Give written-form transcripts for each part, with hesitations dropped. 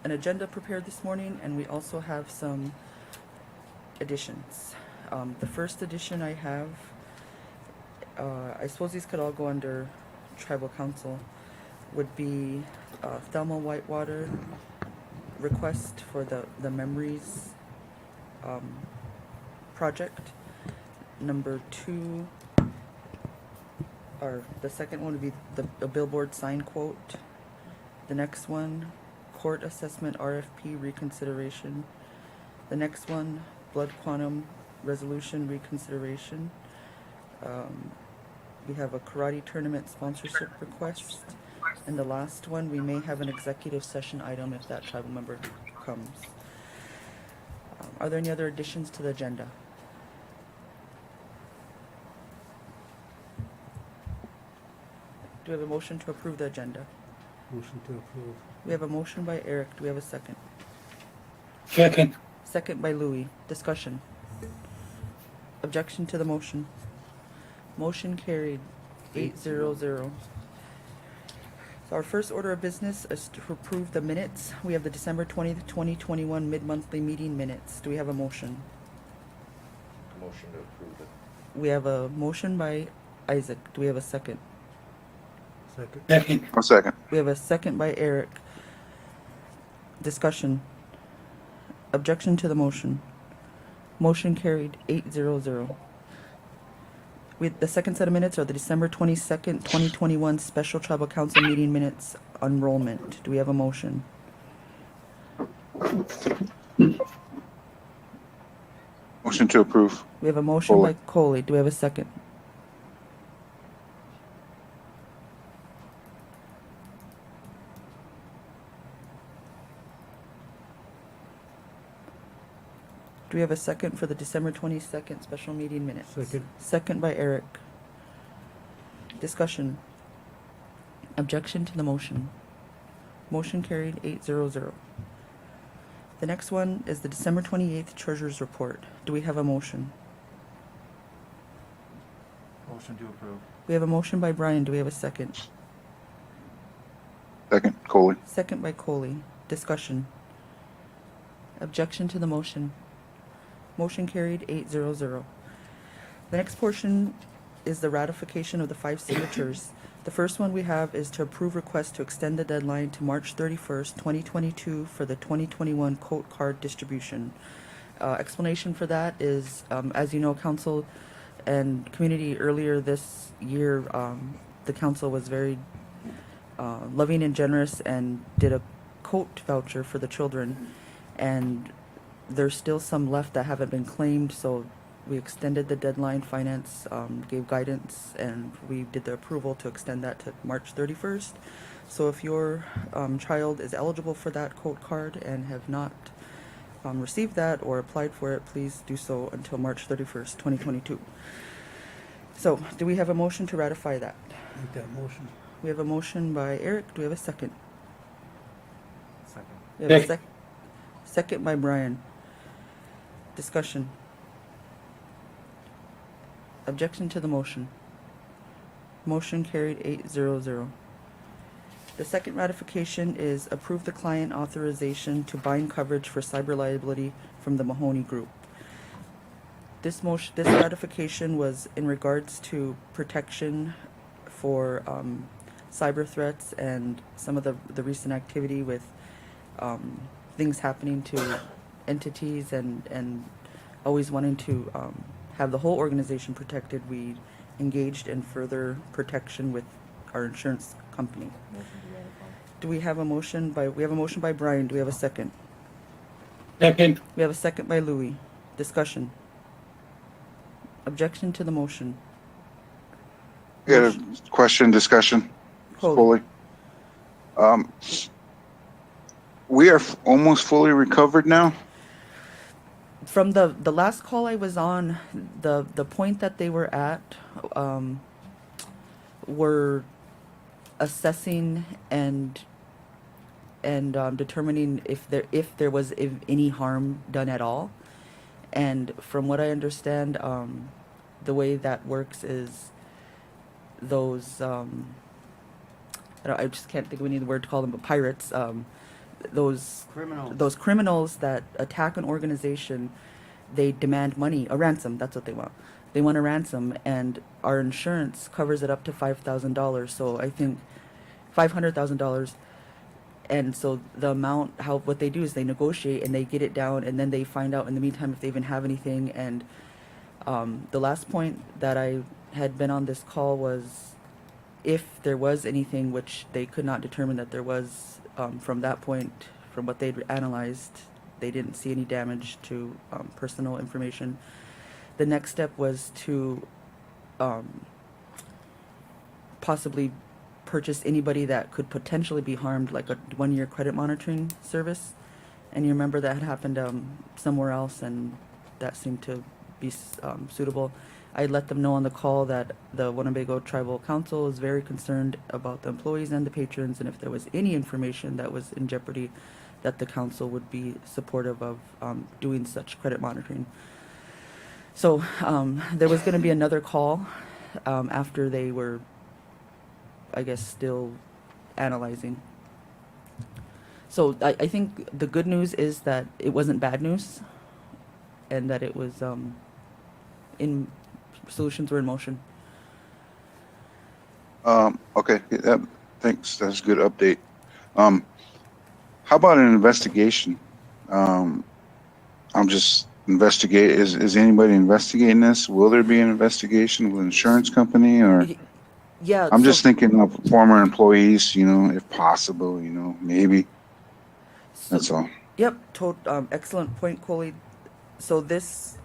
an agenda prepared this morning, and we also have some additions. The first addition I have, I suppose these could all go under tribal council, would be Thelma Whitewater request for the Memories project. Number two, or the second one would be the billboard sign quote. The next one, court assessment RFP reconsideration. The next one, blood quantum resolution reconsideration. We have a karate tournament sponsorship request. And the last one, we may have an executive session item if that tribal member comes. Are there any other additions to the agenda? Do we have a motion to approve the agenda? Motion to approve. We have a motion by Eric. Do we have a second? Second. Second by Louis. Discussion. Objection to the motion. Motion carried 8-0-0. So our first order of business is to approve the minutes. We have the December 20th, 2021 mid-monthly meeting minutes. Do we have a motion? Motion to approve it. We have a motion by Isaac. Do we have a second? Second. Second. I'll second. We have a second by Eric. Discussion. Objection to the motion. Motion carried 8-0-0. The second set of minutes are the December 22nd, 2021 special tribal council meeting minutes enrollment. Do we have a motion? Motion to approve. We have a motion by Coley. Do we have a second? Do we have a second for the December 22nd special meeting minutes? Second. Second by Eric. Discussion. Objection to the motion. Motion carried 8-0-0. The next one is the December 28th Treasurer's Report. Do we have a motion? Motion to approve. We have a motion by Brian. Do we have a second? Second, Coley. Second by Coley. Discussion. Objection to the motion. Motion carried 8-0-0. The next portion is the ratification of the 5 signatures. The first one we have is to approve request to extend the deadline to March 31st, 2022 for the 2021 coat card distribution. Explanation for that is, as you know, council and community earlier this year, the council was very loving and generous and did a coat voucher for the children, and there's still some left that haven't been claimed, so we extended the deadline. Finance gave guidance, and we did the approval to extend that to March 31st. So if your child is eligible for that coat card and have not received that or applied for it, please do so until March 31st, 2022. So do we have a motion to ratify that? Make that motion. We have a motion by Eric. Do we have a second? Second. We have a Second. second by Brian. Discussion. Objection to the motion. Motion carried 8-0-0. The second ratification is approve the client authorization to bind coverage for cyber liability from the Mahoney Group. This ratification was in regards to protection for cyber threats and some of the recent activity with things happening to entities and always wanting to have the whole organization protected. We engaged in further protection with our insurance company. Do we have a motion by Brian? Do we have a second? Second. We have a second by Louis. Discussion. Objection to the motion. We had a question, discussion. Coley. Coley. We are almost fully recovered now. From the last call I was on, the point that they were at, were assessing and determining if there was any harm done at all. And from what I understand, the way that works is those I just can't think of any other word to call them, but pirates. those criminals that attack an organization, they demand money, a ransom. That's what they want. They want a ransom, and our insurance covers it up to $5,000. So I think $500,000. And so the amount, what they do is they negotiate and they get it down, and then they find out in the meantime if they even have anything. And the last point that I had been on this call was if there was anything, which they could not determine that there was, from that point, from what they'd analyzed, they didn't see any damage to personal information. The next step was to possibly purchase anybody that could potentially be harmed, like a 1-year credit monitoring service. And you remember that had happened somewhere else, and that seemed to be suitable. I let them know on the call that the Winnebago Tribal Council is very concerned about the employees and the patrons, and if there was any information that was in jeopardy, that the council would be supportive of doing such credit monitoring. So there was going to be another call after they were, I guess, still analyzing. So I think the good news is that it wasn't bad news, and that it was solutions were in motion. Okay, thanks. That's a good update. How about an investigation? I'm just is anybody investigating this? Will there be an investigation with insurance company, or? Yeah. I'm just thinking of former employees, if possible, maybe. That's all. Yep. Excellent point, Coley. So this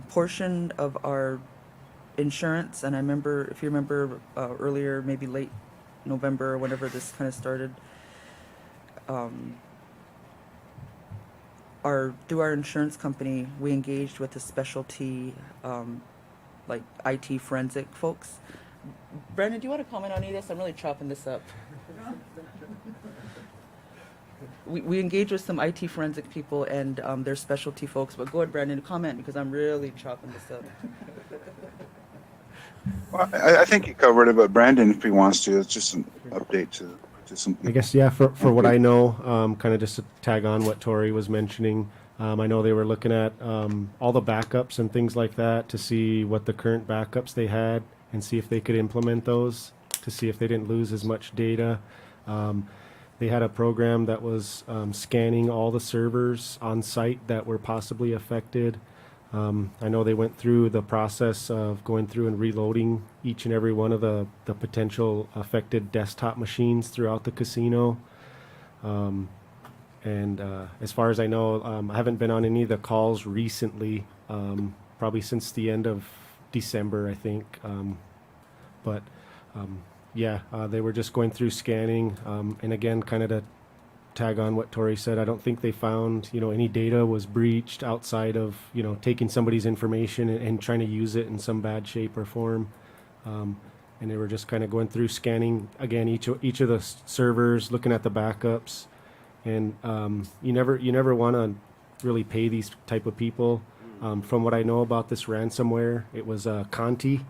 portion of our insurance, and if you remember earlier, maybe late November, whenever this kind of started, through our insurance company, we engaged with a specialty, like IT forensic folks. Brandon, do you want to comment on any of this? I'm really chopping this up. We engage with some IT forensic people and their specialty folks, but go ahead, Brandon, comment, because I'm really chopping this up. Well, I think he covered it, but Brandon, if he wants to, it's just an update to some people. I guess, yeah, for what I know, kind of just to tag on what Tori was mentioning, I know they were looking at all the backups and things like that to see what the current backups they had and see if they could implement those, to see if they didn't lose as much data. They had a program that was scanning all the servers on site that were possibly affected. I know they went through the process of going through and reloading each and every one of the potential affected desktop machines throughout the casino. And as far as I know, I haven't been on any of the calls recently, probably since the end of December, I think. Yeah, they were just going through scanning. And again, kind of to tag on what Tori said, I don't think they found, any data was breached outside of, taking somebody's information and trying to use it in some bad shape or form. And they were just kind of going through scanning, again, each of the servers, looking at the backups. And you never want to really pay these type of people. From what I know about this ransomware, it was Conti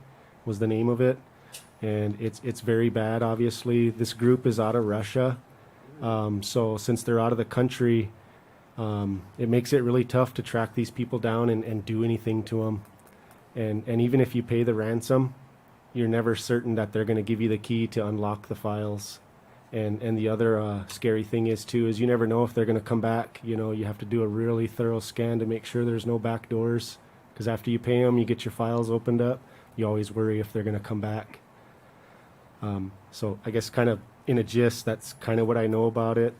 was the name of it. And it's very bad, obviously. This group is out of Russia. So since they're out of the country, it makes it really tough to track these people down and do anything to them. And even if you pay the ransom, you're never certain that they're going to give you the key to unlock the files. And the other scary thing is you never know if they're going to come back. You have to do a really thorough scan to make sure there's no back doors. Because after you pay them, you get your files opened up. You always worry if they're going to come back. So I guess kind of in a gist, that's kind of what I know about it.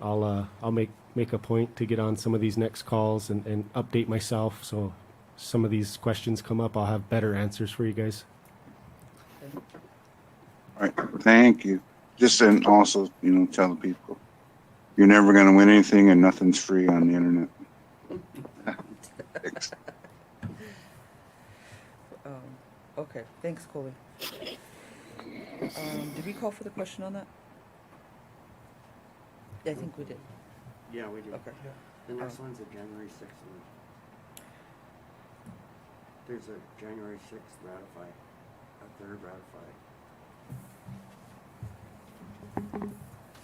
I'll make a point to get on some of these next calls and update myself. So some of these questions come up, I'll have better answers for you guys. All right, thank you. Just and also, tell the people you're never going to win anything and nothing's free on the internet. Thanks. Okay, thanks, Coley. Did we call for the question on that? Yeah, I think we did. Yeah, we did. Okay. The next one's a January 6th one. There's a January 6th ratify, a third ratify.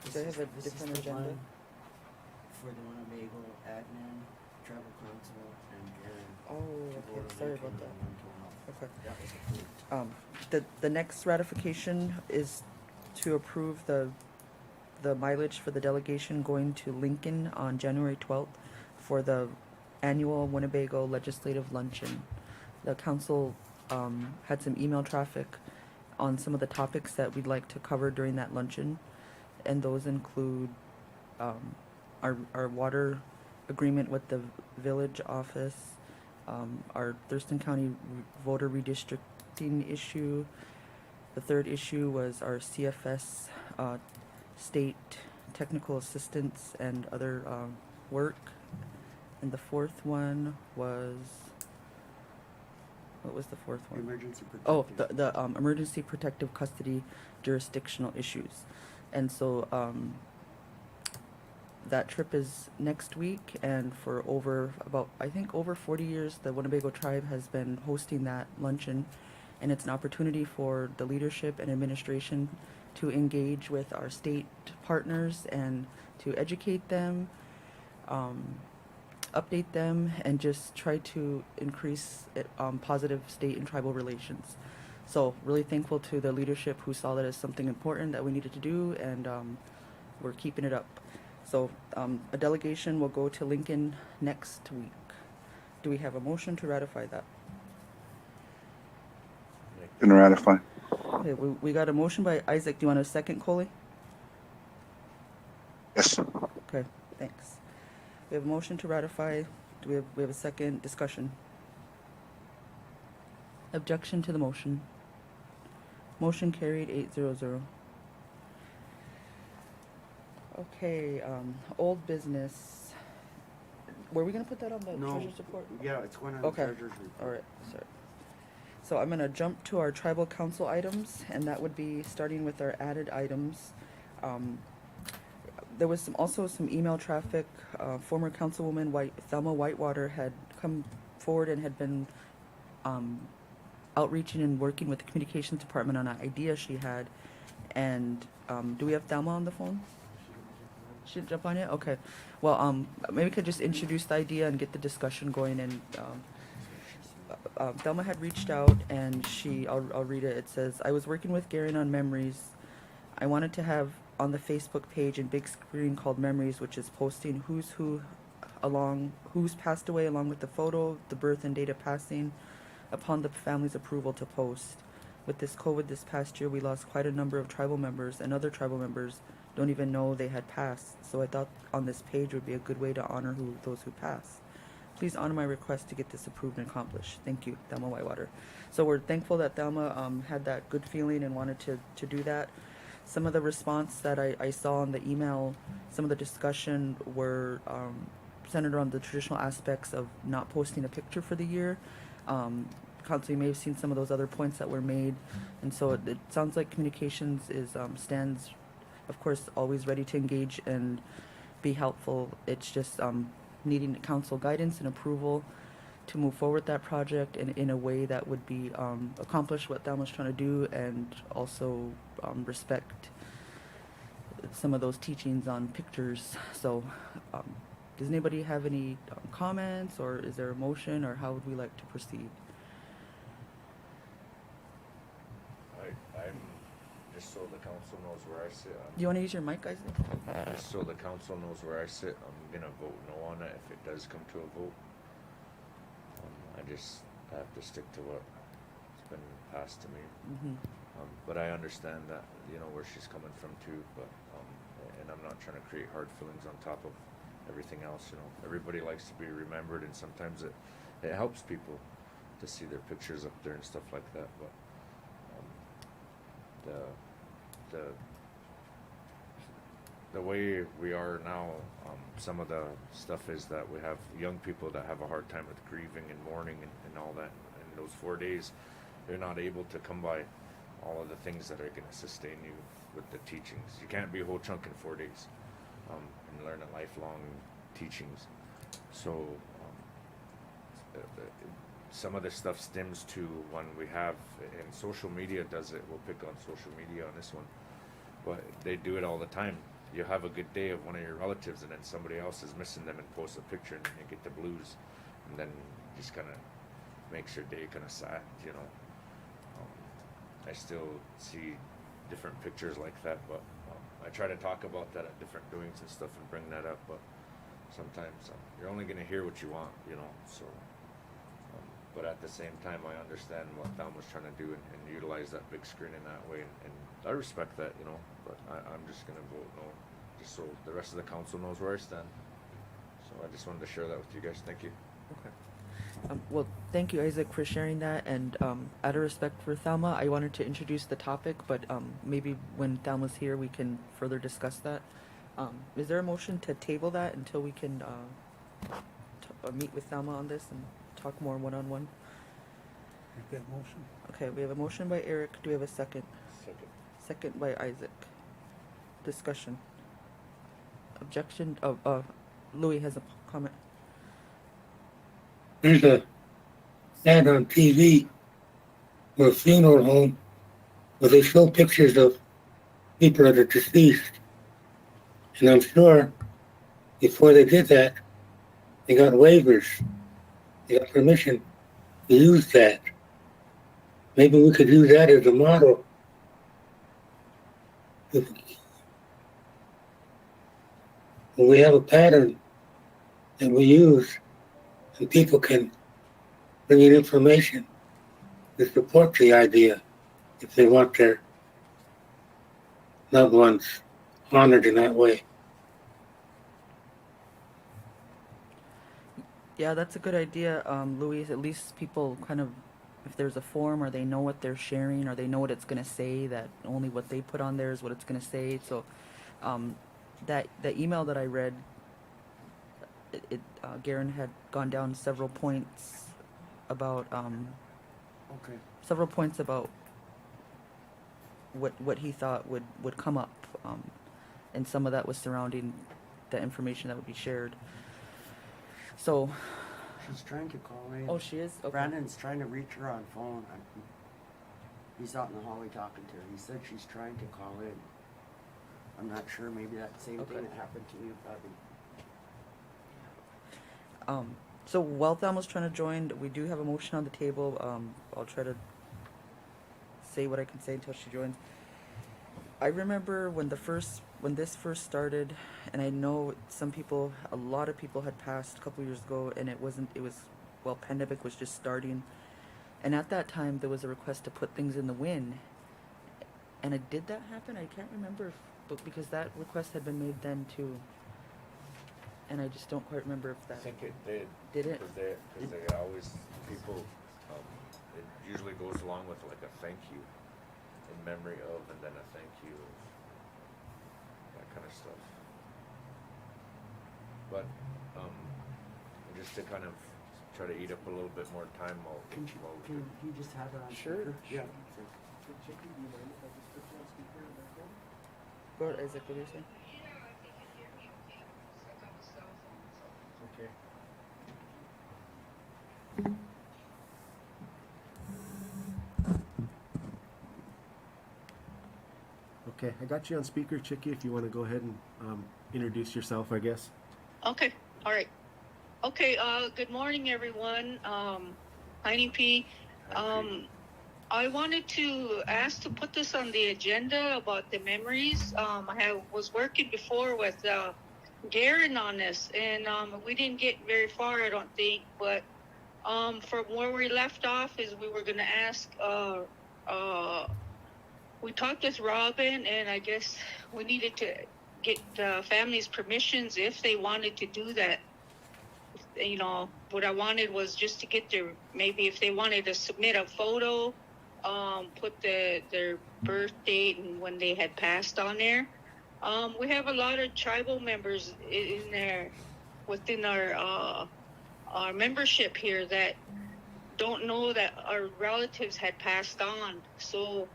Does that have a different agenda? for the Winnebago admin, tribal council, and Garen. Oh, to go okay, to sorry Lincoln about that. and mental health. Okay. That was approved. The next ratification is to approve the mileage for the delegation going to Lincoln on January 12th for the annual Winnebago Legislative Luncheon. The council had some email traffic on some of the topics that we'd like to cover during that luncheon, and those include our water agreement with the village office, our Thurston County voter redistricting issue. The third issue was our CFS state technical assistance and other work. And the fourth one was, what was the fourth one? Emergency protective. Oh, the emergency protective custody jurisdictional issues. And so that trip is next week, and for over 40 years, the Winnebago tribe has been hosting that luncheon, and it's an opportunity for the leadership and administration to engage with our state partners and to educate them, update them, and just try to increase positive state and tribal relations. So really thankful to the leadership who saw that as something important that we needed to do, and we're keeping it up. So a delegation will go to Lincoln next week. Do we have a motion to ratify that? Can ratify. Okay, we got a motion by Isaac. Do you want a second, Coley? Yes. Okay, thanks. We have a motion to ratify. Do we have a second discussion? Objection to the motion. Motion carried 8-0. Okay, old business. Were we gonna put that on the No. treasurer's report? Yeah, it's going on the Okay. treasurer's report. All right, sorry. So I'm gonna jump to our tribal council items, and that would be starting with our added items. There was also some email traffic. Former Councilwoman Thelma Whitewater had come forward and had been outreaching and working with the communications department on an idea she had. And do we have Thelma on the phone? She didn't jump on yet? Okay. Well, maybe we could just introduce the idea and get the discussion going. And Thelma had reached out, and I'll read it. It says, I was working with Garen on Memories. I wanted to have on the Facebook page and big screen called Memories, which is posting who's passed away along with the photo, the birth and date of passing, upon the family's approval to post. With this COVID this past year, we lost quite a number of tribal members, and other tribal members don't even know they had passed. So I thought on this page would be a good way to honor those who passed. Please honor my request to get this approved and accomplished. Thank you, Thelma Whitewater. So we're thankful that Thelma had that good feeling and wanted to do that. Some of the response that I saw in the email, some of the discussion were centered on the traditional aspects of not posting a picture for the year. Council, you may have seen some of those other points that were made, and so it sounds like communications stands, of course, always ready to engage and be helpful. It's just needing council guidance and approval to move forward that project in a way that would be accomplish what Thelma's trying to do, and also respect some of those teachings on pictures. So does anybody have any comments, or is there a motion, or how would we like to proceed? I'm, just so the council knows where I sit, Do you want to use your mic, Isaac? just so the council knows where I sit, I'm gonna vote no on it if it does come to a vote. I have to stick to what's been passed to me. Mm-hmm. But I understand that, where she's coming from too, but, and I'm not trying to create hard feelings on top of everything else, Everybody likes to be remembered, and sometimes it helps people to see their pictures up there and stuff like that, but, the way we are now, some of the stuff is that we have young people that have a hard time with grieving and mourning and all that. In those 4 days, they're not able to come by all of the things that are going to sustain you with the teachings. You can't be a whole chunk in 4 days and learn a lifelong teachings. So some of this stuff stems to when we have, and social media does it, we'll pick on social media on this one, but they do it all the time. you have a good day of one of your relatives, and then somebody else is missing them and posts a picture, and you get the blues, and then just kind of makes your day kind of sad, you know. I still see different pictures like that, but I try to talk about that at different doings and stuff and bring that up, but sometimes you're only going to hear what you want, you know, so. But at the same time, I understand what Thom was trying to do and utilize that big screen in that way, and I respect that, you know, but I'm just going to vote no, just so the rest of the council knows where I stand. So I just wanted to share that with you guys. Thank you. Okay. Well, thank you, Isaac, for sharing that. And out of respect for Thelma, I wanted to introduce the topic, but maybe when Thelma's here, we can further discuss that. Is there a motion to table that until we can meet with Thelma on this and talk more one-on-one? Make that motion. Okay, we have a motion by Eric. Do we have a second? Second. Second by Isaac. Discussion. Objection. Louis has a comment. There's a ad on TV for a funeral home where they show pictures of people that are deceased. And I'm sure before they did that, they got waivers. They got permission to use that. Maybe we could use that as a model. If when we have a pattern that we use, and people can bring in information to support the idea if they want their loved ones honored in that way. Yeah, that's a good idea, Louis. At least people kind of, if there's a form or they know what they're sharing or they know what it's going to say, that only what they put on there is what it's going to say. So that the email that I read, Garen had gone down several points about Okay. several points about what he thought would come up, and some of that was surrounding the information that would be shared. So, She's trying to call in. oh, she is. Okay. Brandon's trying to reach her on phone. He's out in the hallway talking to her. He said she's trying to call in. I'm not sure. Maybe that same Okay. thing that happened to you, probably. So while Thelma's trying to join, we do have a motion on the table. I'll try to say what I can say until she joins. I remember when this first started, and I know a lot of people had passed a couple years ago, and it was pandemic was just starting, and at that time there was a request to put things in the wind, and did that happen? I can't remember, but because that request had been made then too, and I just don't quite remember if I that think it did. did it. Because they always, people, it usually goes along with like a thank you in memory of, and then a thank you of, that kind of stuff. But, just to kind of try to eat up a little bit more time while Can you just have her on Sure. speaker? Yeah. Go ahead, Isaac. What do you say? Okay. Okay, I got you on speaker, Chicky, if you want to go ahead and introduce yourself, I guess. Okay, all right. Okay, good morning, everyone. Heidi P. I wanted to ask to put this on the agenda about the memories. I was working before with Garen on this, and we didn't get very far, I don't think. But from where we left off is we were going to ask, we talked with Robin, and I guess we needed to get families' permissions if they wanted to do that. You know, what I wanted was just to get maybe if they wanted to submit a photo, put their birth date and when they had passed on there. We have a lot of tribal members in there within our membership here that don't know that our relatives had passed on. So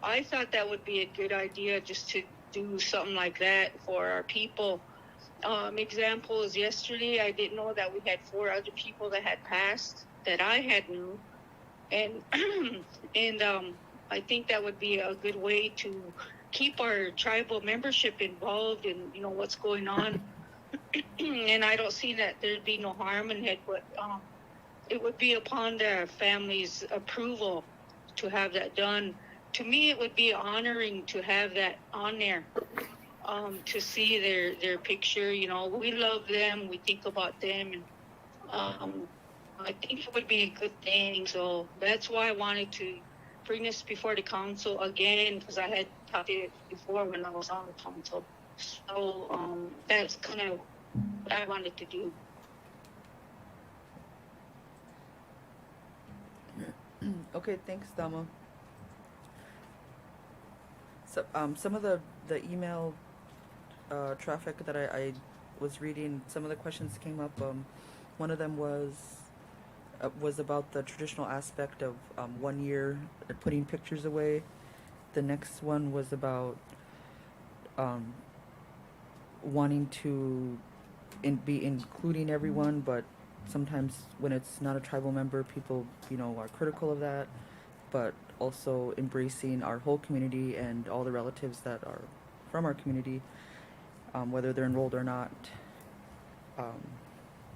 I thought that would be a good idea just to do something like that for our people. Example is yesterday, I didn't know that we had 4 other people that had passed that I had knew. And I think that would be a good way to keep our tribal membership involved in, you know, what's going on. And I don't see that there'd be no harm in it, but it would be upon the family's approval to have that done. To me, it would be honoring to have that on there, to see their picture. You know, we love them, we think about them, and I think it would be a good thing. So that's why I wanted to bring this before the council again, because I had talked it before when I was on the council. So that's kind of what I wanted to do. Okay, thanks, Thelma. So, some of the email traffic that I was reading, some of the questions came up. One of them was about the traditional aspect of 1 year putting pictures away. The next one was about wanting to be including everyone, but sometimes when it's not a tribal member, people, you know, are critical of that, but also embracing our whole community and all the relatives that are from our community, whether they're enrolled or not,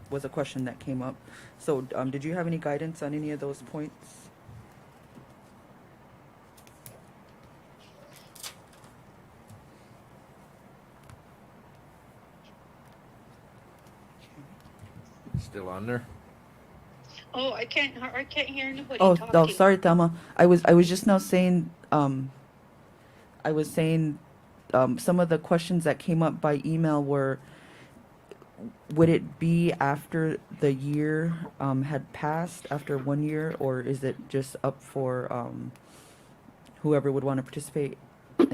was a question that came up. So did you have any guidance on any of those points? Still on there? Oh, I can't hear anybody Oh, talking. oh, sorry, Thelma. I was just now saying, I was saying, some of the questions that came up by email were, would it be after the year, had passed, after 1 year, or is it just up for, whoever would want to participate?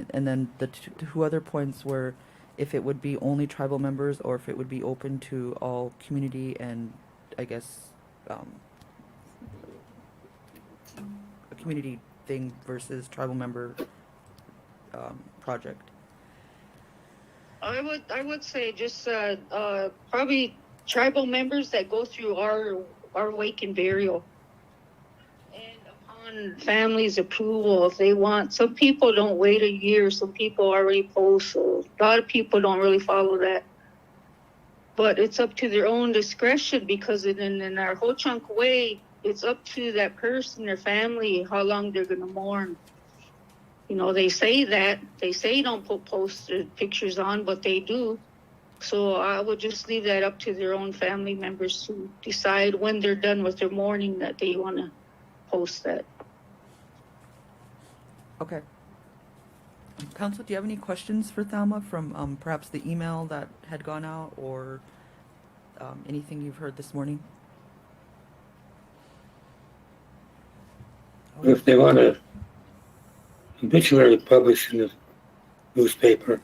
And then the two other points were if it would be only tribal members or if it would be open to all community and, I guess, a community thing versus tribal member project. I would say just probably tribal members that go through our wake and burial, and upon families' approval, if they want. Some people don't wait a year. Some people already post. So a lot of people don't really follow that. But it's up to their own discretion, because in our Ho Chunk way, it's up to that person, their family, how long they're gonna mourn. You know, they say don't put posted pictures on, but they do. So I would just leave that up to their own family members to decide when they're done with their mourning that they want to post that. Okay. Council, do you have any questions for Thelma from perhaps the email that had gone out or anything you've heard this morning? If they want a obituary published in the newspaper,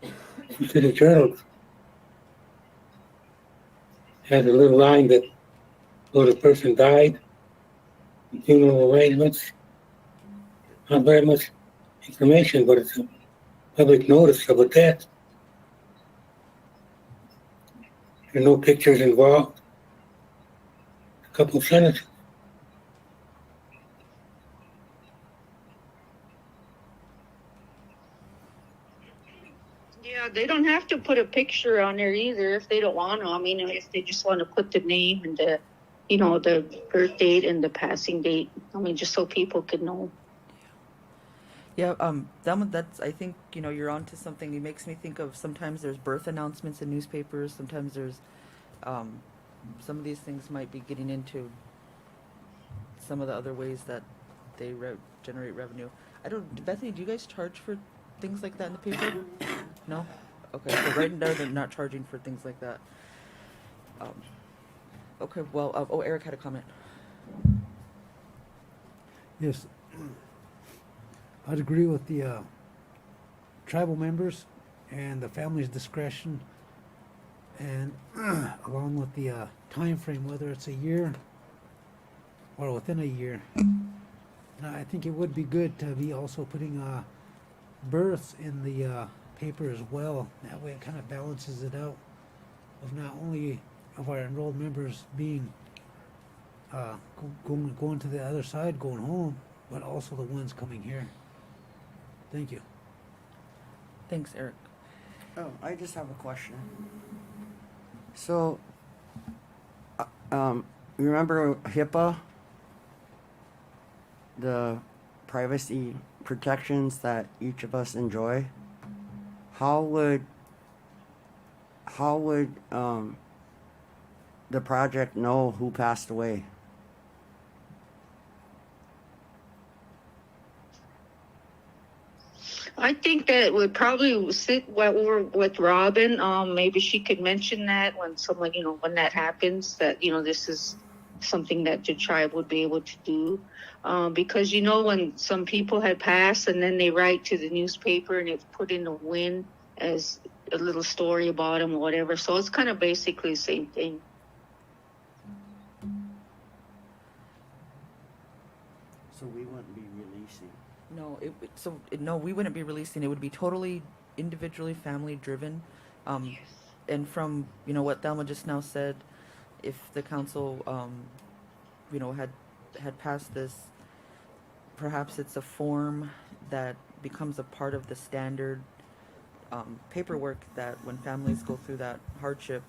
the City Journal has a little line that, well, the person died, funeral arrangements, not very much information, but it's a public notice of a death. There are no pictures involved. A couple of sentences. Yeah, they don't have to put a picture on there either if they don't want to. I mean, if they just want to put the name and the, you know, the birth date and the passing date. I mean, just so people can know. Yeah, Thelma, that's, I think, you know, you're onto something. It makes me think of sometimes there's birth announcements in newspapers. Sometimes there's, some of these things might be getting into some of the other ways that they generate revenue. I don't, Bethany, do you guys charge for things like that in the paper? No? Okay, so right in there, they're not charging for things like that. Okay, well, oh, Eric had a comment. Yes. I'd agree with the tribal members and the family's discretion, and along with the time frame, whether it's a year or within a year. And I think it would be good to be also putting births in the paper as well. That way it kind of balances it out of not only of our enrolled members being going to the other side, going home, but also the ones coming here. Thank you. Thanks, Eric. Oh, I just have a question. So, you remember HIPAA? The privacy protections that each of us enjoy? How would the project know who passed away? I think that would probably sit over with Robin. Maybe she could mention that when someone, when that happens, that, this is something that the tribe would be able to do. Because, when some people had passed and then they write to the newspaper and it's put in the Win as a little story about them or whatever. So it's kind of basically the same thing. So we wouldn't be releasing. No, no, we wouldn't be releasing. It would be totally individually family driven. And from what Thelma just now said, if the council had passed this, perhaps it's a form that becomes a part of the standard paperwork that when families go through that hardship,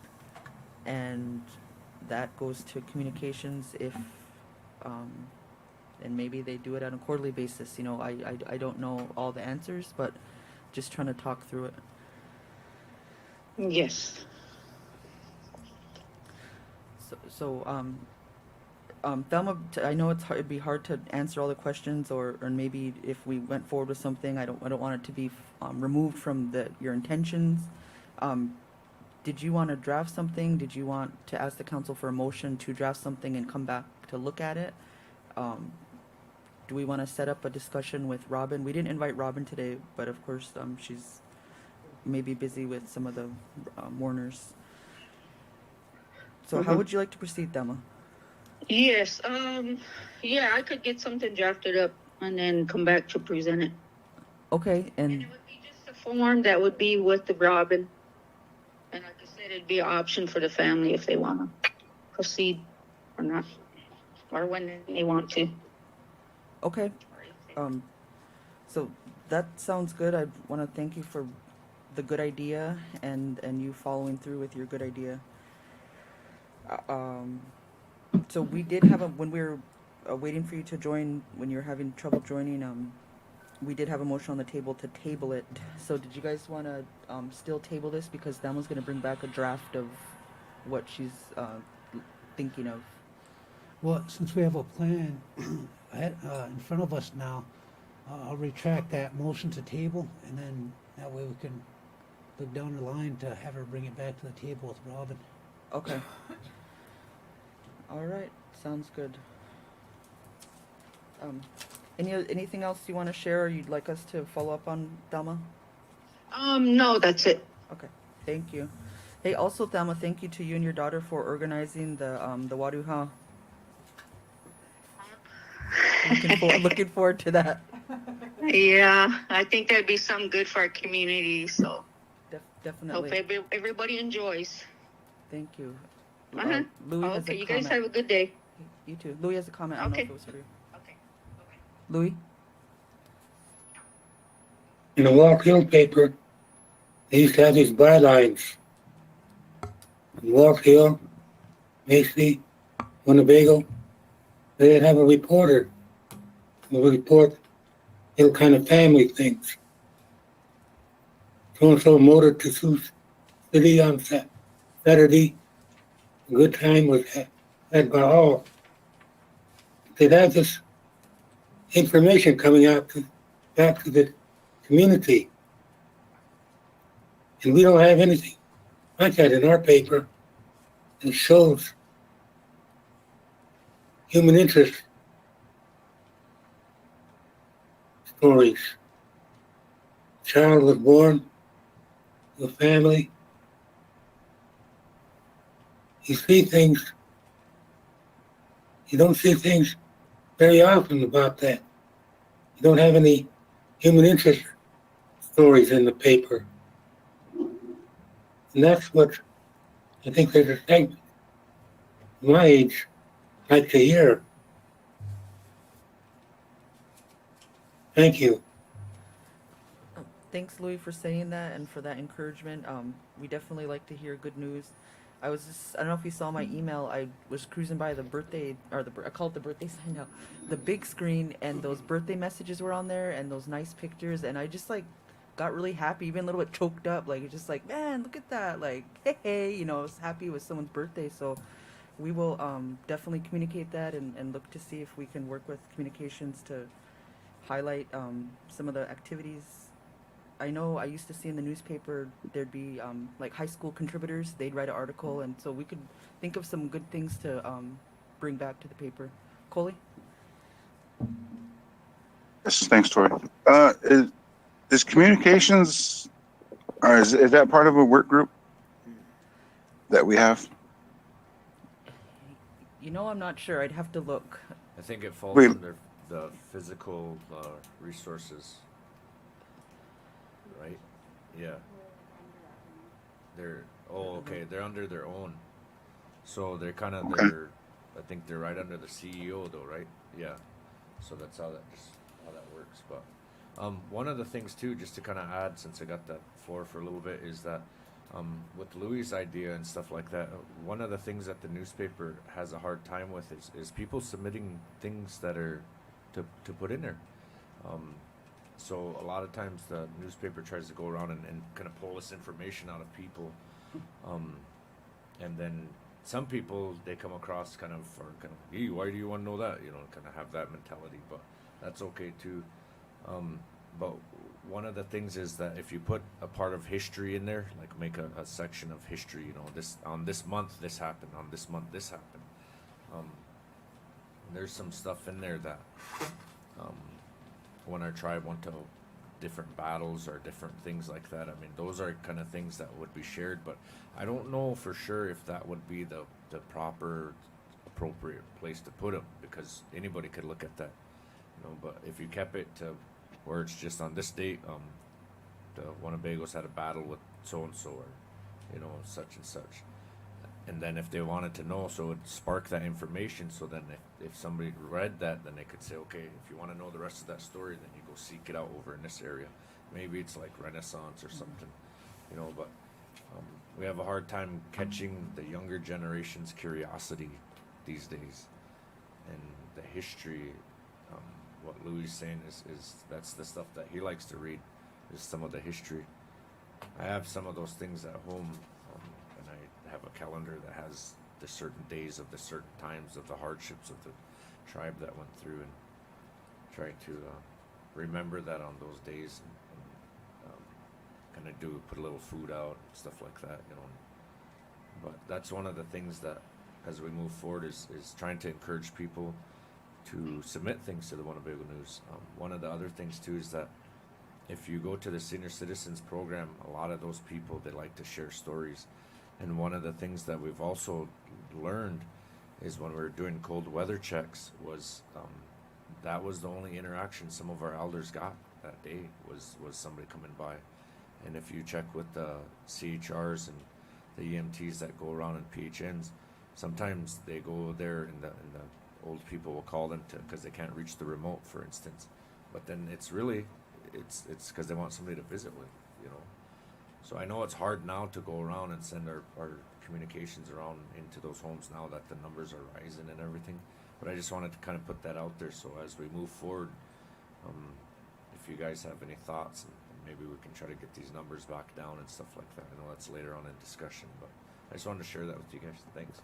and that goes to communications if and maybe they do it on a quarterly basis. I don't know all the answers, but just trying to talk through it. Yes. Thelma, I know it'd be hard to answer all the questions, or maybe if we went forward with something, I don't want it to be removed from your intentions. Did you want to draft something? Did you want to ask the council for a motion to draft something and come back to look at it? Do we want to set up a discussion with Robin? We didn't invite Robin today, but of course she's maybe busy with some of the mourners. So how would you like to proceed, Thelma? Yes. Yeah, I could get something drafted up and then come back to present it. Okay, And it would be just a form that would be with the Robin. And like I said, it'd be an option for the family if they want to proceed or not, or when they want to. okay. So that sounds good. I want to thank you for the good idea and you following through with your good idea. So we did have when we were waiting for you to join, when you're having trouble joining, we did have a motion on the table to table it. So did you guys want to still table this, because Thelma's going to bring back a draft of what she's thinking of? Well, since we have a plan in front of us now, I'll retract that motion to table, and then that way we can look down the line to have her bring it back to the table with Robin. Okay. All right, sounds good. Anything else you want to share, or you'd like us to follow up on, Thelma? No, that's it. Okay, thank you. Hey, also, Thelma, thank you to you and your daughter for organizing the Waruha. Looking forward to that. Yeah, I think that'd be some good for our community. So Definitely. hope everybody enjoys. Thank you. Uh-huh. Louis has Okay, a you comment. guys have a good day. You too. Louis has a comment. I don't know Okay. if it was for you. Okay. Okay. Louis? In the Walk Hill paper, they used to have these bylines. In Walk Hill, Macy, Winnebago, they'd have a reporter who would report little kind of family things. So-and-so motored to Sioux City on Saturday. A good time was had by all. They'd have this information coming out back to the community. And we don't have anything like that in our paper that shows human interest stories. Child was born to a family. You see things, you don't see things very often about that. You don't have any human interest stories in the paper. And that's what I think there's a segment my age like to hear. Thank you. Thanks, Louis, for saying that and for that encouragement. We definitely like to hear good news. I don't know if you saw my email. I was cruising by the birthday, I call it the birthday sign now, the big screen, and those birthday messages were on there and those nice pictures. And I just like got really happy, even a little bit choked up. Like, it's just like, man, look at that. Like, hey, I was happy it was someone's birthday. So we will definitely communicate that and look to see if we can work with communications to highlight some of the activities. I know I used to see in the newspaper there'd be like high school contributors. They'd write an article, and so we could think of some good things to bring back to the paper. Coley? Yes, thanks, Tori. Is communications, or is that part of a work group that we have? I'm not sure. I'd have to look. I think it falls Wait. under the physical resources, right? Yeah. They're under their own. So they're kind of Okay. I think they're right under the CEO though, right? Yeah. So that's how that works. But one of the things too, just to kind of add, since I got that floor for a little bit, is that with Louis' idea and stuff like that, one of the things that the newspaper has a hard time with is people submitting things that are to put in there. So a lot of times the newspaper tries to go around and kind of pull this information out of people. And then some people, they come across kind of, hey, why do you want to know that? Kind of have that mentality, but that's okay too. But one of the things is that if you put a part of history in there, like make a section of history, on this month this happened, on this month this happened. There's some stuff in there that when our tribe went to different battles or different things like that, I mean, those are kind of things that would be shared, but I don't know for sure if that would be the proper, appropriate place to put them, because anybody could look at that, but if you kept it to where it's just on this date, the Winnebagos had a battle with so-and-so, or, such and such. And then if they wanted to know, so it would spark that information, so then if somebody read that, then they could say, okay, if you want to know the rest of that story, then you go seek it out over in this area. Maybe it's like Renaissance or something, but we have a hard time catching the younger generation's curiosity these days. And the history, what Louis is saying is that's the stuff that he likes to read, is some of the history. I have some of those things at home, and I have a calendar that has the certain days of the certain times of the hardships of the tribe that went through, and try to remember that on those days, and kind of put a little food out, stuff like that, But that's one of the things that, as we move forward, is trying to encourage people to submit things to the Winnebago News. One of the other things too is that if you go to the senior citizens program, a lot of those people, they like to share stories. And one of the things that we've also learned is when we were doing cold weather checks was that was the only interaction some of our elders got that day was somebody coming by. And if you check with the CHRs and the EMTs that go around in PHNs, sometimes they go there and the old people will call them because they can't reach the remote, for instance. But then it's because they want somebody to visit with, So I know it's hard now to go around and send our communications around into those homes now that the numbers are rising and everything. But I just wanted to kind of put that out there, so as we move forward, if you guys have any thoughts, and maybe we can try to get these numbers back down and stuff like that. I know that's later on in discussion, but I just wanted to share that with you guys. Thanks.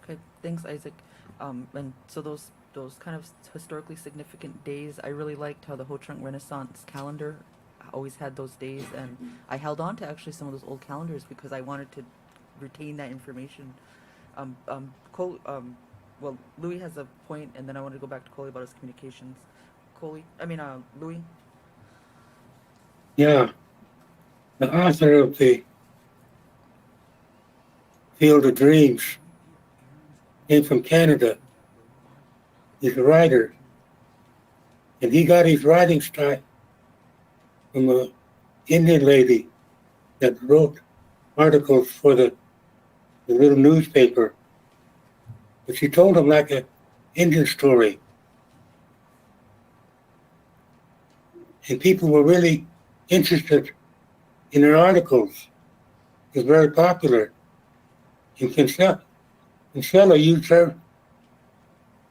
Okay, thanks, Isaac. And so those kind of historically significant days, I really liked how the Ho Chunk Renaissance calendar always had those days, and I held on to actually some of those old calendars because I wanted to retain that information. Well, Louis has a point, and then I wanted to go back to Coley about his communications. Louis? Yeah. The author of the Field of Dreams came from Canada. He's a writer. And he got his writing style from an Indian lady that wrote articles for the little newspaper. But she told him like an Indian story. and people were really interested in her articles. It was very popular. And Kinsella used her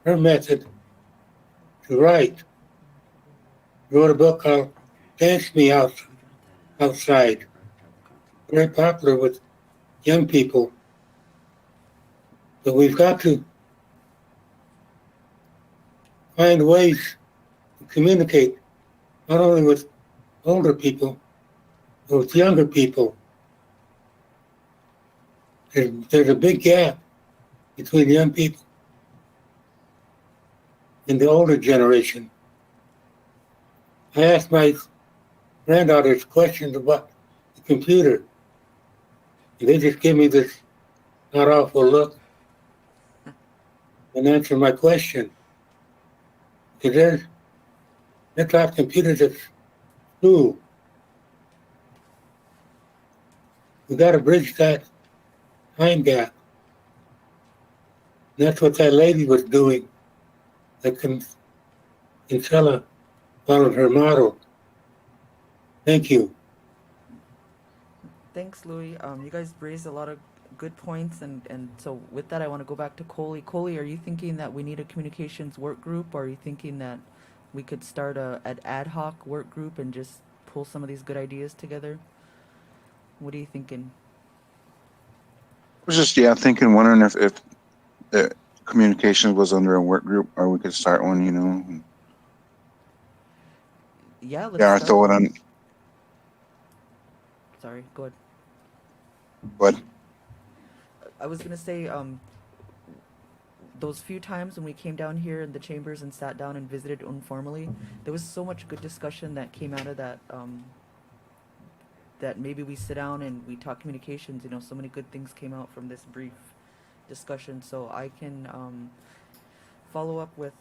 method to write. Wrote a book called Dance Me Outside. Very popular with young people. But we've got to find ways to communicate not only with older people, but with younger people. There's a big gap between young people and the older generation. I asked my granddaughters questions about the computer, and they just give me this not awful look and answer my question. Because they're taught computers at school. We got to bridge that time gap. And that's what that lady was doing. That Kinsella followed her model. Thank you. Thanks, Louis. You guys raised a lot of good points, and so with that, I want to go back to Coley. Coley, are you thinking that we need a communications work group, or are you thinking that we could start an ad hoc work group and just pull some of these good ideas together? What are you thinking? I was just, yeah, thinking, wondering if the communications was under a work group, or we could start one, you know. Yeah, let's Yeah, I start throw it one. on, Sorry, go ahead. but I was gonna say, those few times when we came down here in the chambers and sat down and visited informally, there was so much good discussion that came out of that. That maybe we sit down and we talk communications. You know, so many good things came out from this brief discussion. So I can follow up with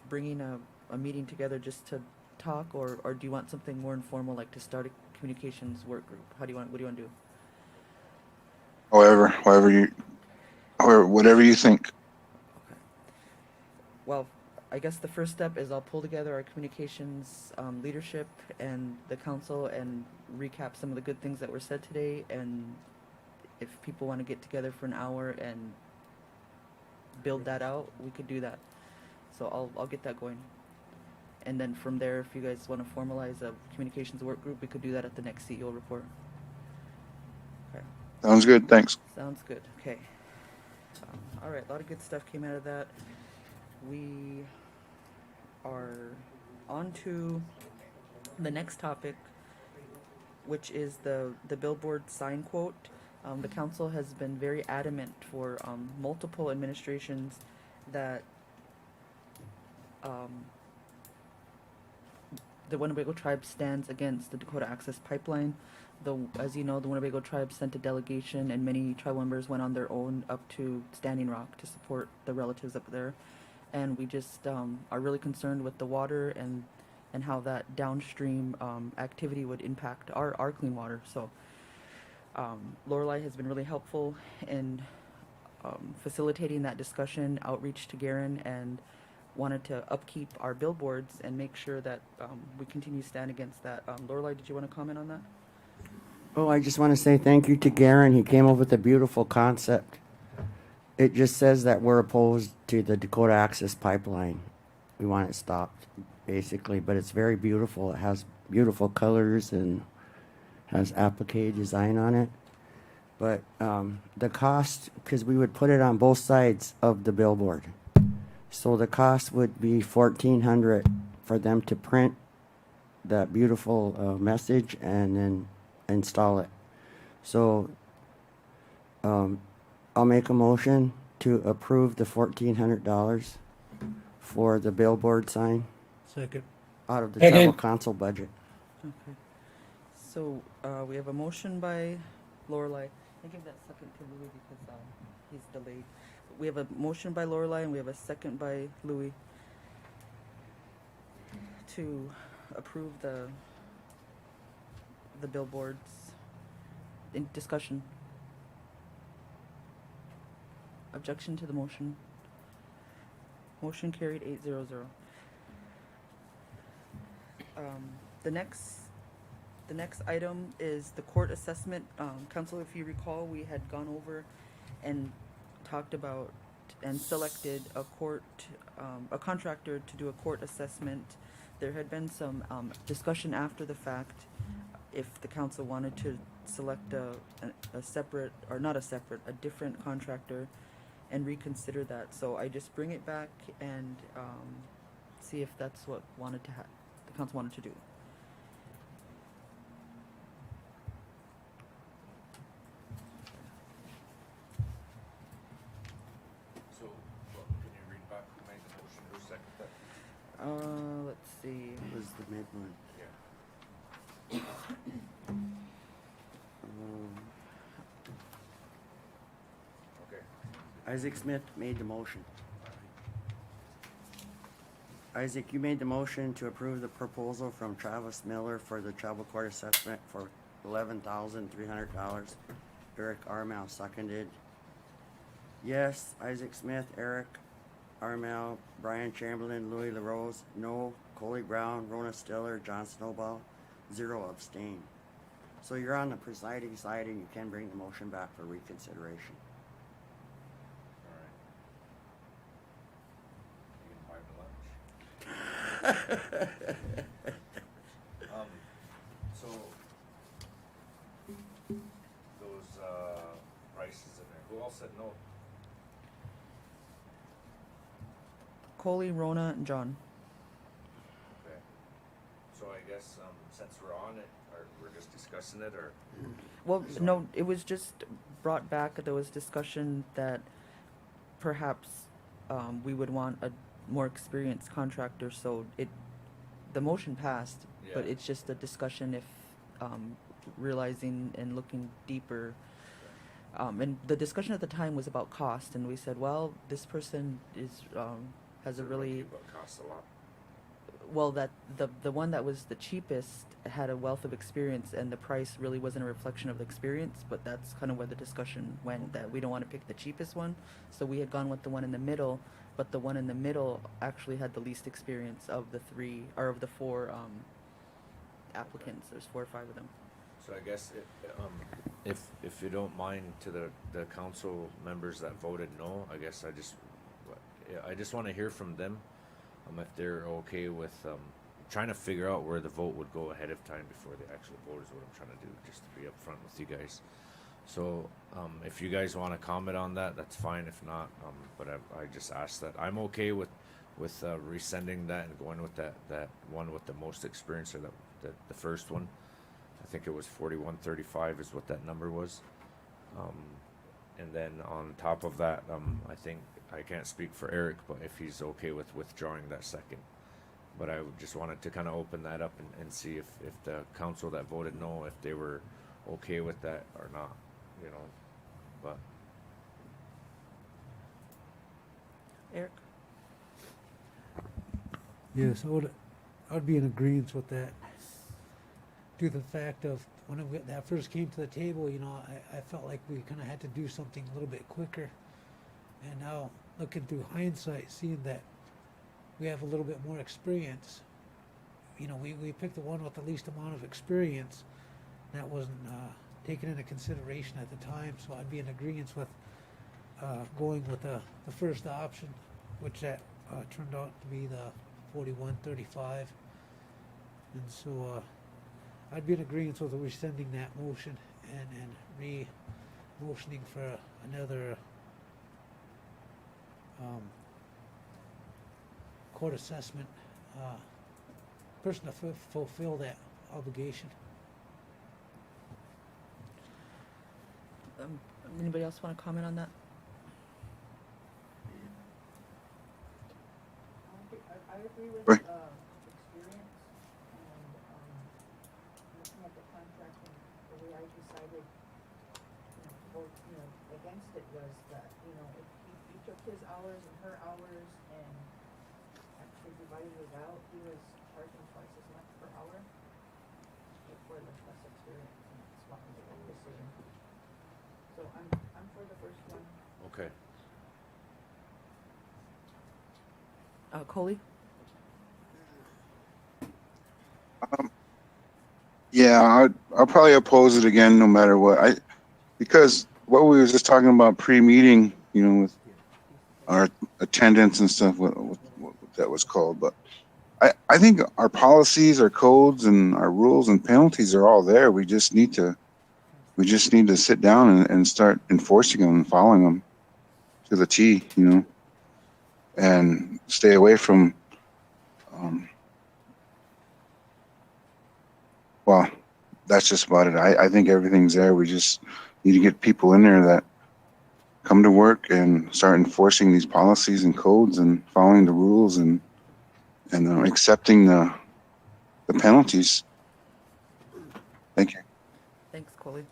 bringing a meeting together just to talk, or do you want something more informal, like to start a communications work group? What do you want to do? whatever you think. Okay. Well, I guess the first step is I'll pull together our communications leadership and the council and recap some of the good things that were said today. And if people want to get together for an hour and build that out, we could do that. So I'll get that going. And then from there, if you guys want to formalize a communications work group, we could do that at the next CEO report. Okay. Sounds good. Thanks. Sounds good. Okay. All right. A lot of good stuff came out of that. We are on to the next topic, which is the billboard sign quote. The council has been very adamant for multiple administrations that the Winnebago tribe stands against the Dakota Access Pipeline. As you know, the Winnebago tribe sent a delegation, and many tribal members went on their own up to Standing Rock to support the relatives up there. And we just are really concerned with the water and how that downstream activity would impact our clean water. So Lorelei has been really helpful in facilitating that discussion, outreach to Garen, and wanted to upkeep our billboards and make sure that we continue to stand against that. Lorelei, did you want to comment on that? Oh, I just want to say thank you to Garen. He came up with a beautiful concept. It just says that we're opposed to the Dakota Access Pipeline. We want it stopped, basically, but it's very beautiful. It has beautiful colors and has applique design on it. But the cost, because we would put it on both sides of the billboard. So the cost would be $1,400 for them to print that beautiful message and then install it. So I'll make a motion to approve the $1,400 for the billboard sign Second. out of the Second. tribal council budget. Okay. So we have a motion by Lorelei. I give that second to Louis because he's delayed. We have a motion by Lorelei and we have a second by Louis to approve the billboards. In discussion. Objection to the motion. Motion carried 8-0-0. The next item is the court assessment. Council, if you recall, we had gone over and talked about and selected a contractor to do a court assessment. There had been some discussion after the fact if the council wanted to select a separate, or not a separate, a different contractor and reconsider that. So I just bring it back and see if that's what the council wanted to do. So, can you read back who made the motion, who seconded that? Let's see. It was the mid one. Yeah. Okay. Isaac Smith made the motion. Isaac, you made the motion to approve the proposal from Travis Miller for the travel court assessment for $11,300. Eric Armel seconded. Yes, Isaac Smith, Eric Armel, Brian Chamberlain, Louis LaRose. No, Coley Brown, Rona Stiller, John Snowball. 0 abstain. So you're on the presiding side and you can bring the motion back for reconsideration. All right. You can buy me lunch. So those prices in there. Who all said no? Coley, Rona, and John. Okay. So I guess since we're on it, or we're just discussing it, or Well, no, it was just brought back. There was discussion that perhaps we would want a more experienced contractor. So the motion passed, but Yeah. it's just a discussion if realizing and looking deeper. And the discussion at the time was about cost, and we said, well, this person has a really But costs a lot. well, that the one that was the cheapest had a wealth of experience, and the price really wasn't a reflection of the experience. But that's kind of where the discussion went, that we don't want to pick the cheapest one. So we had gone with the one in the middle, but the one in the middle actually had the least experience of the the four applicants. There's 4 or 5 of them. So I guess if you don't mind, to the council members that voted no, I guess I just want to hear from them, if they're okay with trying to figure out where the vote would go ahead of time before the actual vote is what I'm trying to do, just to be upfront with you guys. So if you guys want to comment on that, that's fine. If not, but I just asked that. I'm okay with resending that and going with that one with the most experience, or the first one. I think it was 4135 is what that number was. And then on top of that, I think, I can't speak for Eric, but if he's okay with withdrawing that second. But I just wanted to kind of open that up and see if the council that voted no, if they were okay with that or not, but. Eric? Yes, I'd be in agreement with that. Due to the fact of when that first came to the table, I felt like we kind of had to do something a little bit quicker. And now, looking through hindsight, seeing that we have a little bit more experience, we picked the one with the least amount of experience. That wasn't taken into consideration at the time, so I'd be in agreement with going with the first option, which that turned out to be the 4135. And so I'd be in agreement with rescinding that motion and re-motioning for another court assessment person to fulfill that obligation. Anybody else want to comment on that? I agree with Right. experience, and looking at the contract, and the way I decided to vote against it was that if he took his hours and her hours and actually divided it out, he was charging twice as much per hour for the less experience, and that's why I made that decision. So I'm for the first one. Okay. Coley? Yeah, I'll probably oppose it again, no matter what. Because what we were just talking about pre-meeting, with our attendance and stuff, what that was called. But I think our policies, our codes, and our rules and penalties are all there. We just need to sit down and start enforcing them and following them to the T, and stay away from. Um, well, that's just about it. I think everything's there. We just need to get people in there that come to work and start enforcing these policies and codes and following the rules and accepting the penalties. Thank you. Thanks, Coley.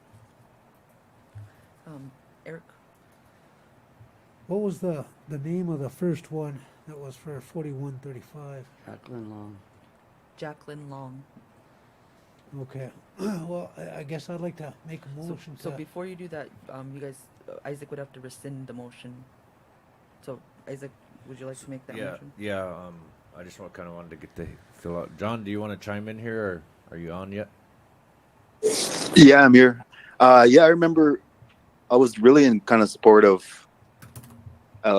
Eric, What was the name of the first one that was for 4135? Jacqueline Long. Jacqueline Long. Okay. Well, I guess I'd like to make a So, motion so to. before you do that, you guys, Isaac would have to rescind the motion. So, Isaac, would you like to make that motion? Yeah. I just kind of wanted to get the fill out. John, do you want to chime in here, or are you on yet? Yeah, I'm here. Yeah, I remember I was really in kind of support of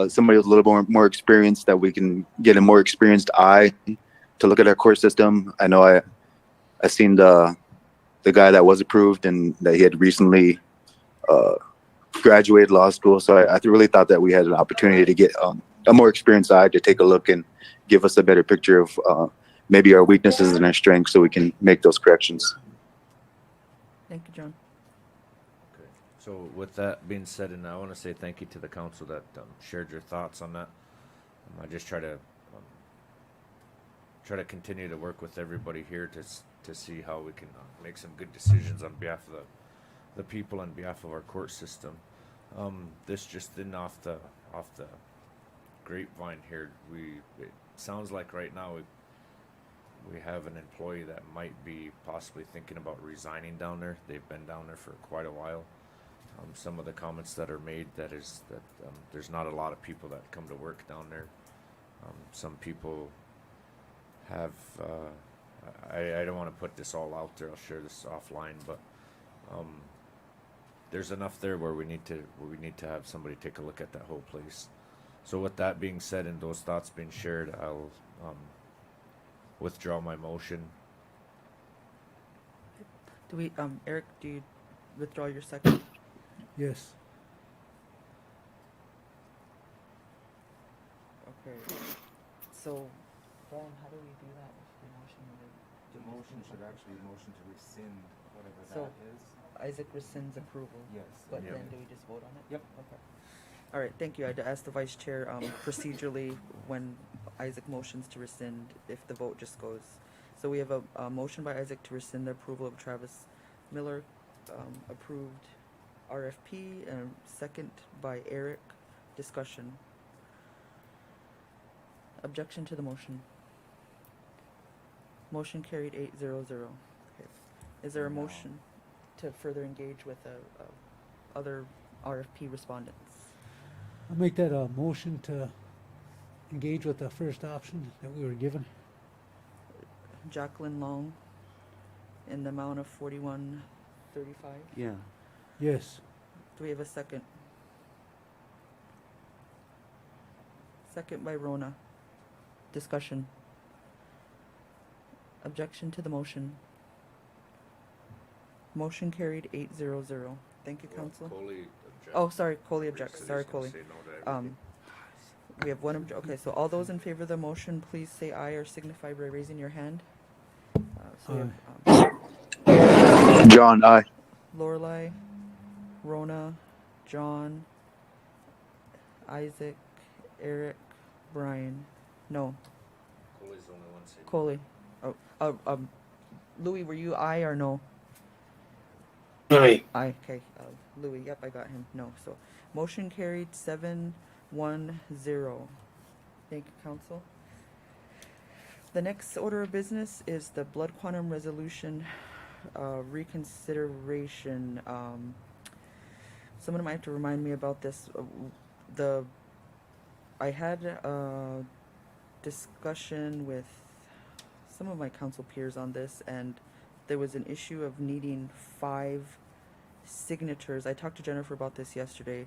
somebody with a little more experience, that we can get a more experienced eye to look at our court system. I know I seen the guy that was approved and that he had recently graduated law school. So I really thought that we had an opportunity to get a more experienced eye to take a look and give us a better picture of maybe our weaknesses and our strengths, so we can make those corrections. Thank you, John. Okay. So with that being said, and I want to say thank you to the council that shared your thoughts on that. I just try to continue to work with everybody here to see how we can make some good decisions on behalf of the people and behalf of our court system. This just in off the grapevine here. It sounds like right now we have an employee that might be possibly thinking about resigning down there. They've been down there for quite a while. Some of the comments that are made, that there's not a lot of people that come to work down there. Some people have I don't want to put this all out there. I'll share this offline, but there's enough there where we need to have somebody take a look at that whole place. So with that being said and those thoughts being shared, I'll withdraw my motion. Do we, Eric, do you withdraw your second? Yes. Okay. So, then how do we do that with the motion? The motion should actually motion to rescind whatever So- that is. Isaac rescinds approval. Yes. But Yep. then do we just vote on it? Yep. Okay. All right, thank you. I'd ask the vice chair, procedurally, when Isaac motions to rescind, if the vote just goes. So we have a motion by Isaac to rescind the approval of Travis Miller, approved RFP, and a second by Eric. Discussion. Objection to the motion. Motion carried 8-0. Okay. Is there a No. motion to further engage with other RFP respondents? I'll make that a motion to engage with the first option that we were given. Jacqueline Long in the amount of $41.35. Yeah. Yes. Do we have a second? Second by Rona. Discussion. Objection to the motion. Motion carried 8-0. Thank you, council. Coley Oh, sorry, Coley objects. Said Sorry, he's gonna Coley. say no to everything. We have one okay, so all those in favor of the motion, please say aye or signify by raising your hand. So we have John, aye. Lorelai, Rona, John, Isaac, Eric, Brian. No, Coley's the only one saying. Coley. Louis, were you aye or no? Aye. Aye, okay. Louis, yep, I got him. No, so motion carried 7-1-0. Thank you, council. The next order of business is the blood quantum resolution reconsideration. Someone might have to remind me about this. I had a discussion with some of my council peers on this, and there was an issue of needing 5 signatures. I talked to Jennifer about this yesterday,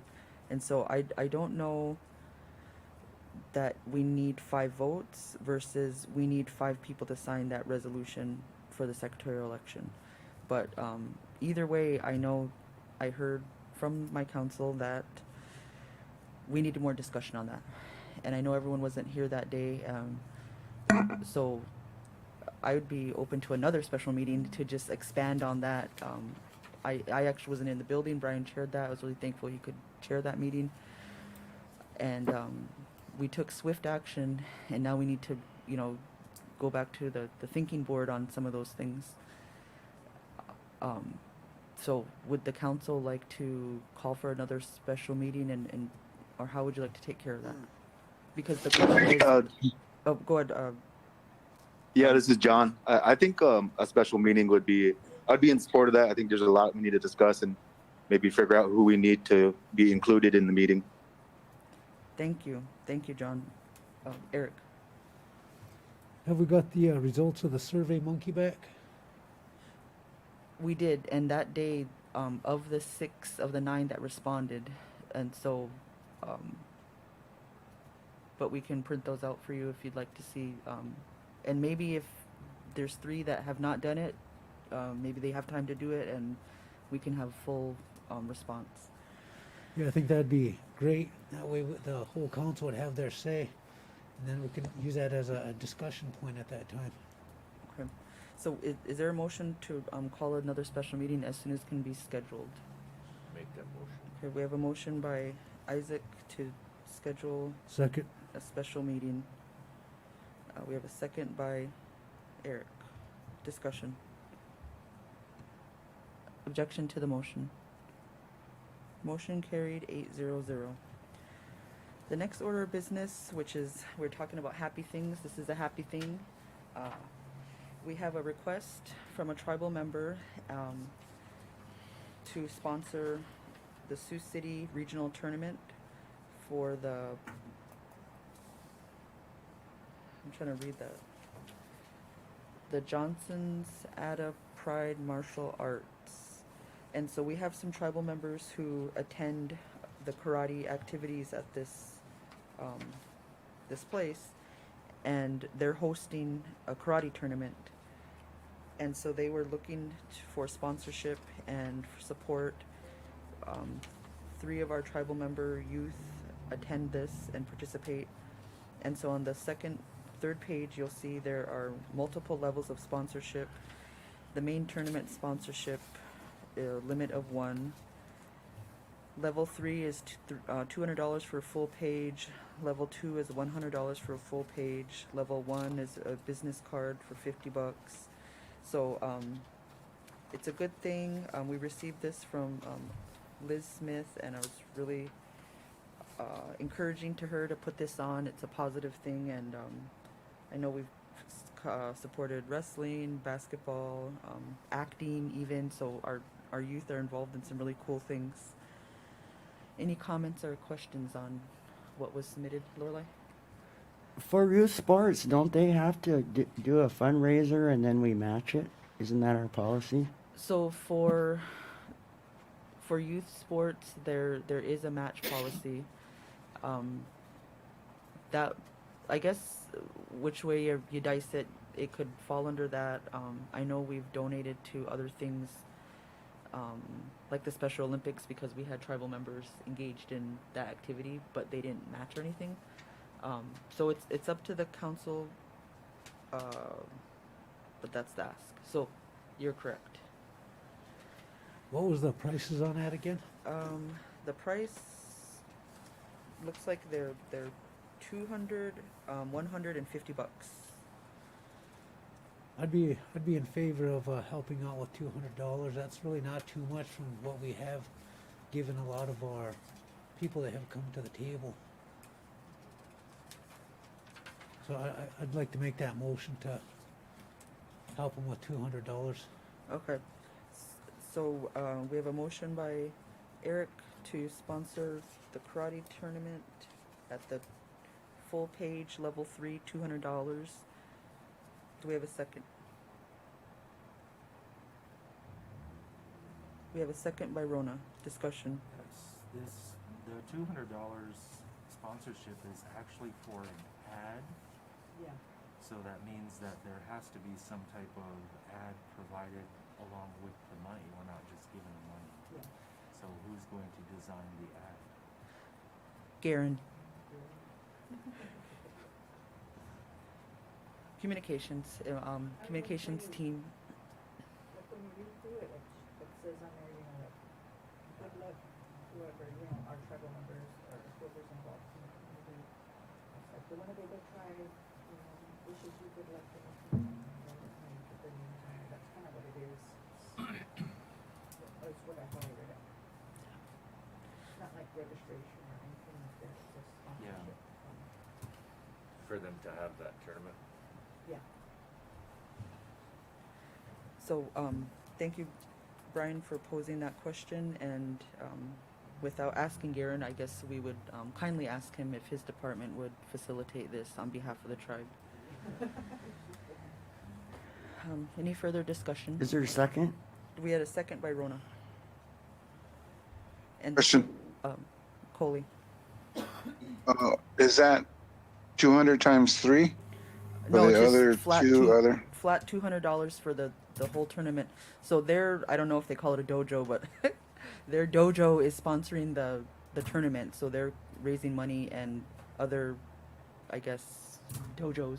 and so I don't know that we need 5 votes versus we need 5 people to sign that resolution for the secretarial election. But either way, I know I heard from my council that we needed more discussion on that. And I know everyone wasn't here that day, so I would be open to another special meeting to just expand on that. I actually wasn't in the building. Brian chaired that. I was really thankful he could chair that meeting. And we took swift action, and now we need to, go back to the thinking board on some of those things. So would the council like to call for another special meeting and or how would you like to take care of that? Because the question is, oh, go ahead. Yeah, this is John. I think a special meeting would be, I'd be in support of that. I think there's a lot we need to discuss and maybe figure out who we need to be included in the meeting. Thank you, John. Eric. Have we got the results of the survey monkey back? We did, and that day, of the 6 of the 9 that responded, and so, but we can print those out for you if you'd like to see. And maybe if there's 3 that have not done it, maybe they have time to do it, and we can have full response. Yeah, I think that'd be great. That way the whole council would have their say, and then we can use that as a discussion point at that time. Okay. So is there a motion to call another special meeting as soon as can be scheduled? Make that motion. Okay, we have a motion by Isaac to schedule Second. a special meeting. We have a second by Eric. Discussion. Objection to the motion. Motion carried 8-0-0. The next order of business, which is, we're talking about happy things. This is a happy thing. We have a request from a tribal member to sponsor the Sioux City Regional Tournament for the, I'm trying to read the Johnson's Ada Pride Martial Arts. And so we have some tribal members who attend the karate activities at this this place, and they're hosting a karate tournament. And so they were looking for sponsorship and support. 3 of our tribal member youth attend this and participate. And so on the third page, you'll see there are multiple levels of sponsorship. The main tournament sponsorship, limit of 1. Level 3 is $200 for a full page. Level 2 is $100 for a full page. Level 1 is a business card for $50. So it's a good thing. We received this from Liz Smith, and I was really encouraging to her to put this on. It's a positive thing, and I know we've supported wrestling, basketball, acting even, so our youth are involved in some really cool things. Any comments or questions on what was submitted, Lorelai? For youth sports, don't they have to do a fundraiser and then we match it? Isn't that our policy? So for youth sports, there is a match policy. That, I guess, which way you dice it, it could fall under that. I know we've donated to other things, like the Special Olympics, because we had tribal members engaged in that activity, but they didn't match or anything. So it's up to the council, but that's the ask. So you're correct. What was the prices on that again? The price looks like they're 200, $150. I'd be in favor of helping out with $200. That's really not too much from what we have given a lot of our people that have come to the table. So I'd like to make that motion to help them with $200. Okay. So we have a motion by Eric to sponsor the karate tournament at the full page level 3, $200. Do we have a second? We have a second by Rona. Discussion. Yes, the $200 sponsorship is actually for an ad, Yeah. so that means that there has to be some type of ad provided along with the money. We're not just giving the money. Yeah. So who's going to design the ad? Garen. Communications. Communications team. Like when you read through it, it says on there, you know, like, good luck, whoever, you know, our tribal members or whoever's involved in the community. It's like the Winnebago tribe, you know, wishes you good luck in the community. And then you put their names on it. That's kind of what it is. That's what I thought I read it. It's not like registration or anything like that. It's just sponsorship. For them to have that tournament. Yeah. So, thank you, Brian, for posing that question. And without asking Garen, I guess we would kindly ask him if his department would facilitate this on behalf of the tribe. Any further discussion? Is there a second? We had a second by Rona. And Question. Coley. Is that 200 times 3? No, the just other flat two other? flat $200 for the whole tournament. So their, I don't know if they call it a dojo, but their dojo is sponsoring the tournament. So they're raising money, and other, I guess, dojos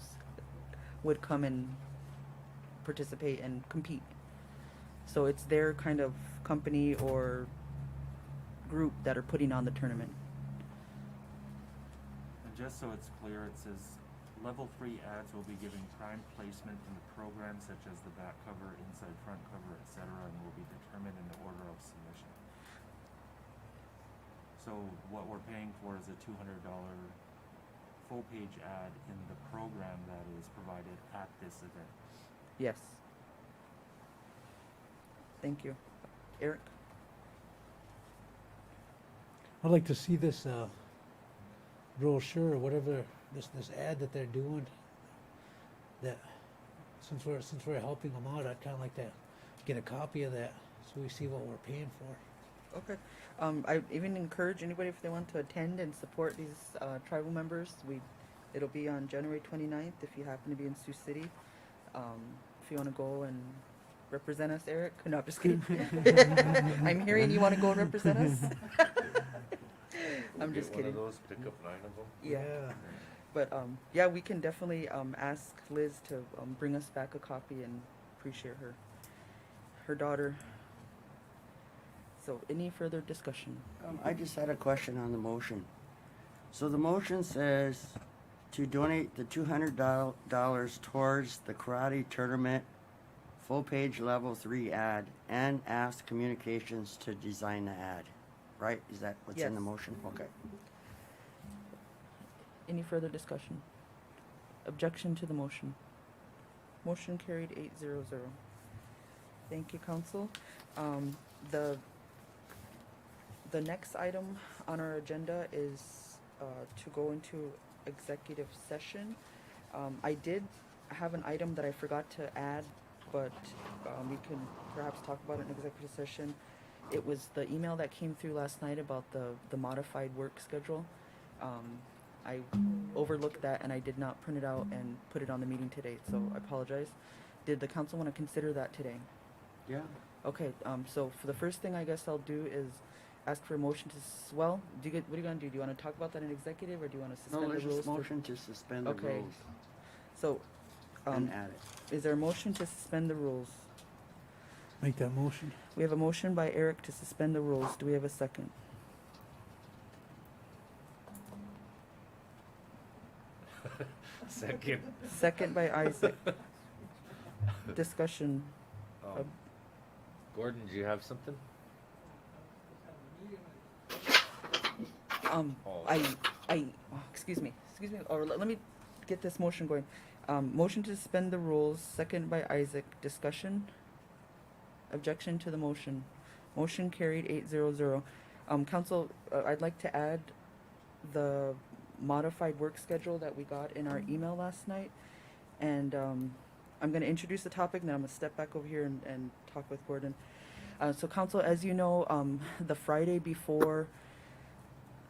would come and participate and compete. So it's their kind of company or group that are putting on the tournament. And just so it's clear, it says level 3 ads will be giving prime placement in the program such as the back cover, inside front cover, etc., and will be determined in the order of submission. So what we're paying for is a $200 full page ad in the program that is provided at this event. Yes. Thank you. Eric? I'd like to see this brochure or whatever, this ad that they're doing. That since we're helping them out, I'd kind of like to get a copy of that so we see what we're paying for. Okay. I even encourage anybody, if they want to attend and support these tribal members, it'll be on January 29th if you happen to be in Sioux City. If you want to go and represent us, Eric. No, I'm just kidding. I'm hearing you want to go and represent us. I'm just kidding. One of those, pick up 9 of them. Yeah. But yeah, we can definitely ask Liz to bring us back a copy and appreciate her daughter. So, any further discussion? I just had a question on the motion. So the motion says to donate the $200 towards the karate tournament full page level 3 ad and ask communications to design the ad. Right? Is that what's in the Yes. motion? Okay. Any further discussion? Objection to the motion? Motion carried 8-0-0. Thank you, council. The next item on our agenda is to go into executive session. I did have an item that I forgot to add, but we can perhaps talk about it in executive session. It was the email that came through last night about the modified work schedule. I overlooked that and I did not print it out and put it on the meeting today, so I apologize. Did the council want to consider that today? Yeah. Okay, so for the first thing I guess I'll do is ask for a motion to, what are you gonna do? Do you want to talk about that in executive, or do you want to No, suspend the there's rules? just motion to suspend the Okay. rules So, and add it. is there a motion to suspend the rules? Make that motion. We have a motion by Eric to suspend the rules. Do we have a second? Second. Second by Isaac. Discussion. Gordon, do you have something? Oh. Excuse me, or let me get this motion going. Motion to suspend the rules, second by Isaac. Discussion. Objection to the motion. Motion carried 8-0-0. Council, I'd like to add the modified work schedule that we got in our email last night. And I'm going to introduce the topic, and then I'm going to step back over here and talk with Gordon. So council, as you know, the Friday before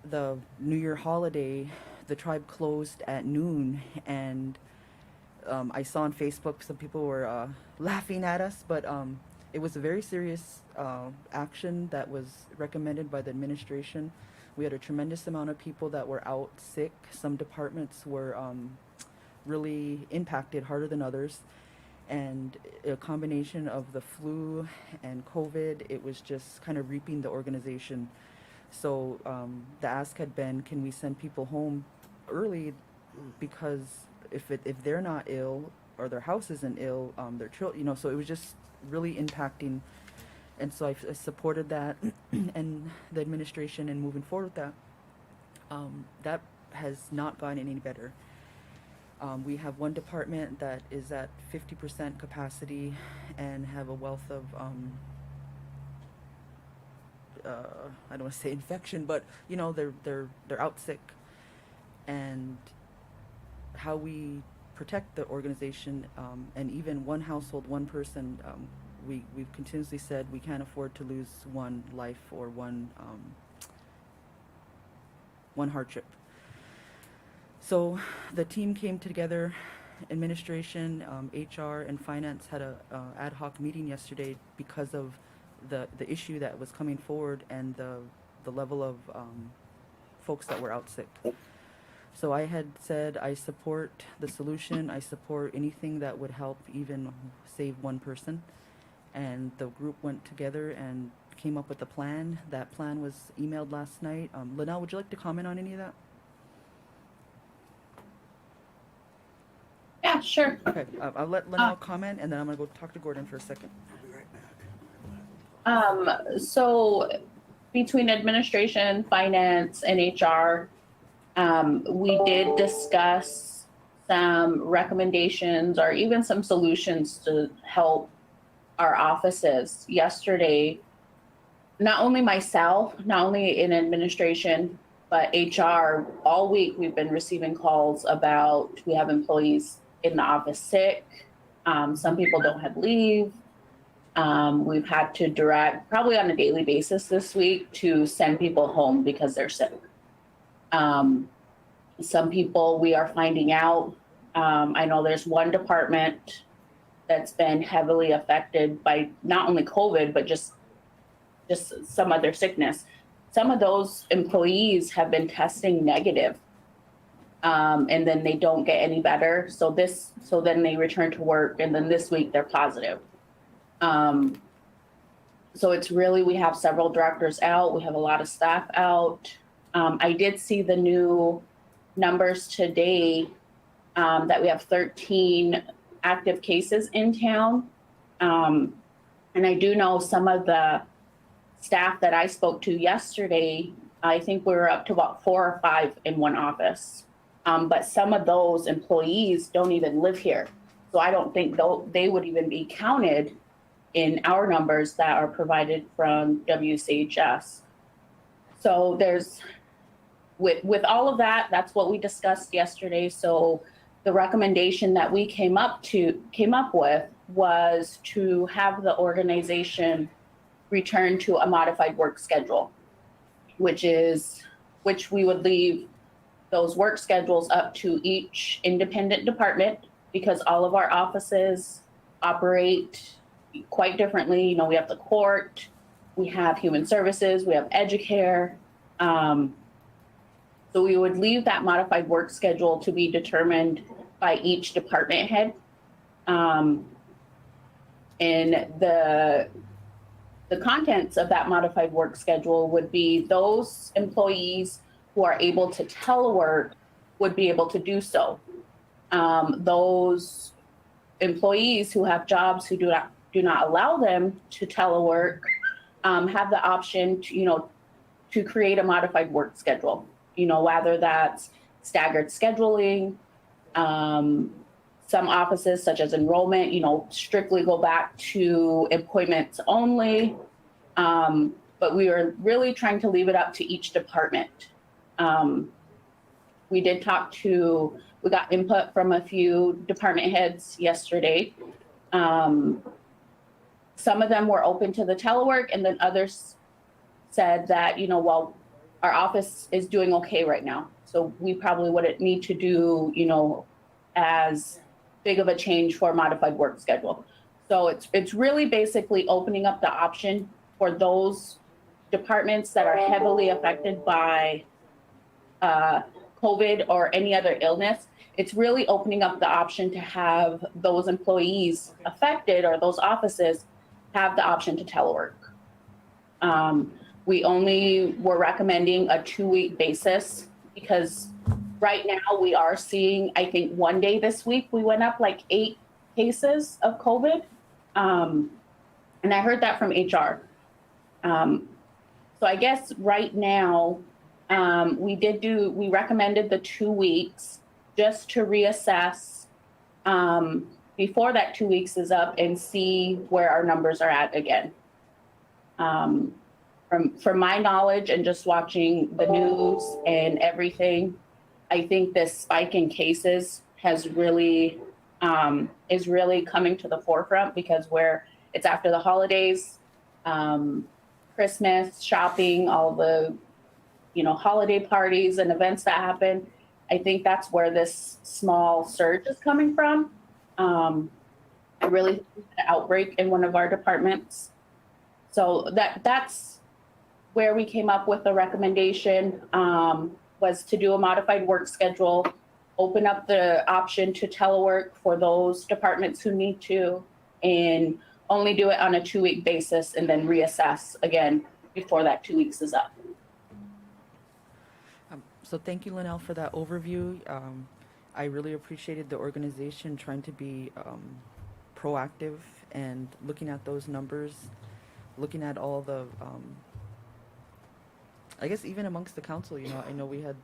the New Year holiday, the tribe closed at noon, and I saw on Facebook some people were laughing at us, but it was a very serious action that was recommended by the administration. We had a tremendous amount of people that were out sick. Some departments were really impacted harder than others, and a combination of the flu and COVID, it was just kind of reaping the organization. So the ask had been, can we send people home early, because if they're not ill or their house isn't ill, their children, you know, so it was just really impacting. And so I supported that and the administration in moving forward with that. That has not gotten any better. We have one department that is at 50% capacity and have a wealth of I don't want to say infection, but you know, they're out sick. And how we protect the organization, and even one household, one person, we've continuously said we can't afford to lose one life or one hardship. So the team came together, administration, HR, and finance had a ad hoc meeting yesterday because of the issue that was coming forward and the level of folks that were out sick. So I had said I support the solution. I support anything that would help even save one person. And the group went together and came up with a plan. That plan was emailed last night. Linnell, would you like to comment on any of that? Yeah, sure. Okay, I'll let Linnell comment, and then I'm gonna go talk to Gordon for a second. So between administration, finance, and HR, we did discuss some recommendations or even some solutions to help our offices. Yesterday, not only myself, not only in administration, but HR, all week we've been receiving calls about we have employees in the office sick. Some people don't have leave. We've had to direct, probably on a daily basis this week, to send people home because they're sick. Some people we are finding out, I know there's one department that's been heavily affected by not only COVID, but just some other sickness. Some of those employees have been testing negative, and then they don't get any better. So then they return to work, and then this week they're positive. So it's really, we have several directors out. We have a lot of staff out. I did see the new numbers today, that we have 13 active cases in town. And I do know some of the staff that I spoke to yesterday, I think we were up to about 4 or 5 in one office. But some of those employees don't even live here. So I don't think they would even be counted in our numbers that are provided from WCHS. So there's, with all of that, that's what we discussed yesterday. So the recommendation that we came up with was to have the organization return to a modified work schedule, which we would leave those work schedules up to each independent department, because all of our offices operate quite differently. You know, we have the court, we have human services, we have educare. So we would leave that modified work schedule to be determined by each department head. And the contents of that modified work schedule would be those employees who are able to telework would be able to do so. Those employees who have jobs who do not allow them to telework have the option to create a modified work schedule. Whether that's staggered scheduling. Some offices, such as enrollment, strictly go back to appointments only. But we are really trying to leave it up to each department. We got input from a few department heads yesterday. Some some of them were open to the telework, and then others said that, you know, well, our office is doing okay right now, so we probably wouldn't need to do, you know, as big of a change for a modified work schedule. So it's really basically opening up the option for those departments that are heavily affected by COVID or any other illness. It's really opening up the option to have those employees affected or those offices have the option to telework. We only were recommending a 2-week basis because right now we are seeing, I think one day this week, we went up like 8 cases of COVID. And I heard that from HR. So I guess right now, we recommended the 2 weeks just to reassess before that 2 weeks is up and see where our numbers are at again. From my knowledge and just watching the news and everything, I think this spike in cases has really is really coming to the forefront because it's after the holidays, Christmas, shopping, all the, you know, holiday parties and events that happen. I think that's where this small surge is coming from. I really think an outbreak in one of our departments. So that's where we came up with the recommendation, was to do a modified work schedule, open up the option to telework for those departments who need to, and only do it on a 2-week basis and then reassess again before that 2 weeks is up. So thank you, Linnell, for that overview. I really appreciated the organization trying to be proactive and looking at those numbers, looking at all the, I guess even amongst the council, you know, I know we had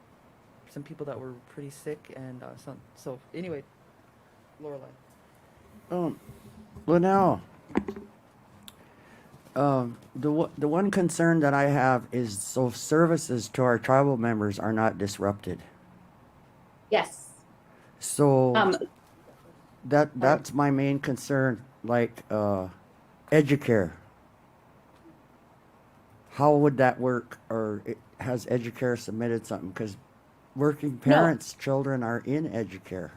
some people that were pretty sick and so anyway, Lorelai. Linnell, the one concern that I have is so services to our tribal members are not disrupted. Yes. So that's my main concern, like Educare. How would that work, or has Educare submitted something? Because working parents' children are in Educare.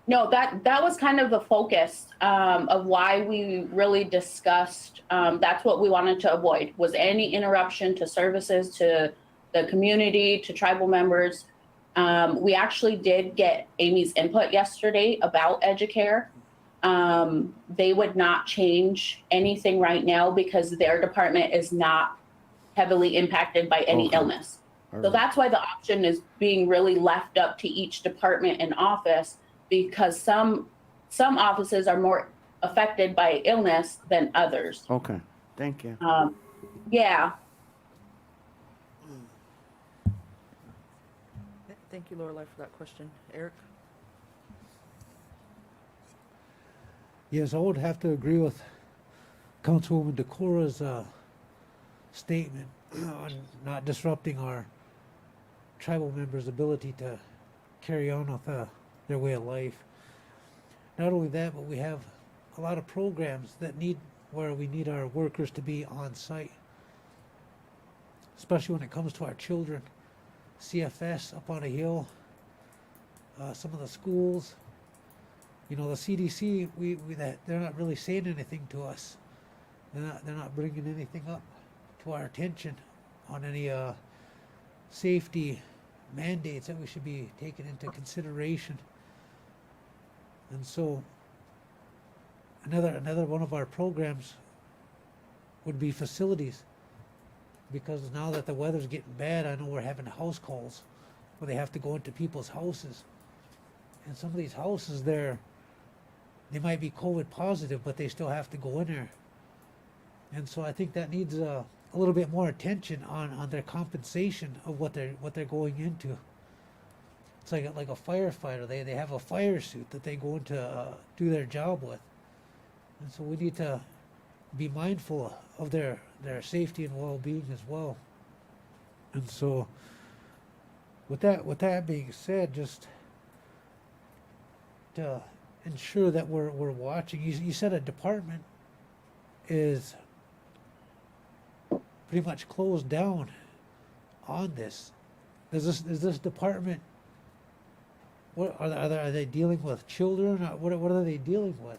No, that was kind of the focus of why we really discussed. That's what we wanted to avoid, was any interruption to services, to the community, to tribal members. We actually did get Amy's input yesterday about Educare. They would not change anything right now because their department is not heavily impacted by any illness. So that's why the option is being really left up to each department and office, because some offices are more affected by illness than others. Okay, thank you. Yeah. Thank you, Lorelai, for that question. Eric? Yes, I would have to agree with Councilwoman Decora's statement on not disrupting our tribal members' ability to carry on with their way of life. Not only that, but we have a lot of programs that where we need our workers to be on site, especially when it comes to our children. CFS up on a hill, some of the schools, you know, the CDC, they're not really saying anything to us. They're not bringing anything up to our attention on any safety mandates that we should be taking into consideration. And so another one of our programs would be facilities, because now that the weather's getting bad, I know we're having house calls where they have to go into people's houses, and some of these houses they might be COVID positive, but they still have to go in there. And so I think that needs a little bit more attention on their compensation of what they're going into. It's like a firefighter. They have a fire suit that they go into do their job with, and so we need to be mindful of their safety and well-being as well. And so with that being said, just to ensure that we're watching. You said a department is pretty much closed down on this. Is this department? What are they dealing with children? Or what are they dealing with?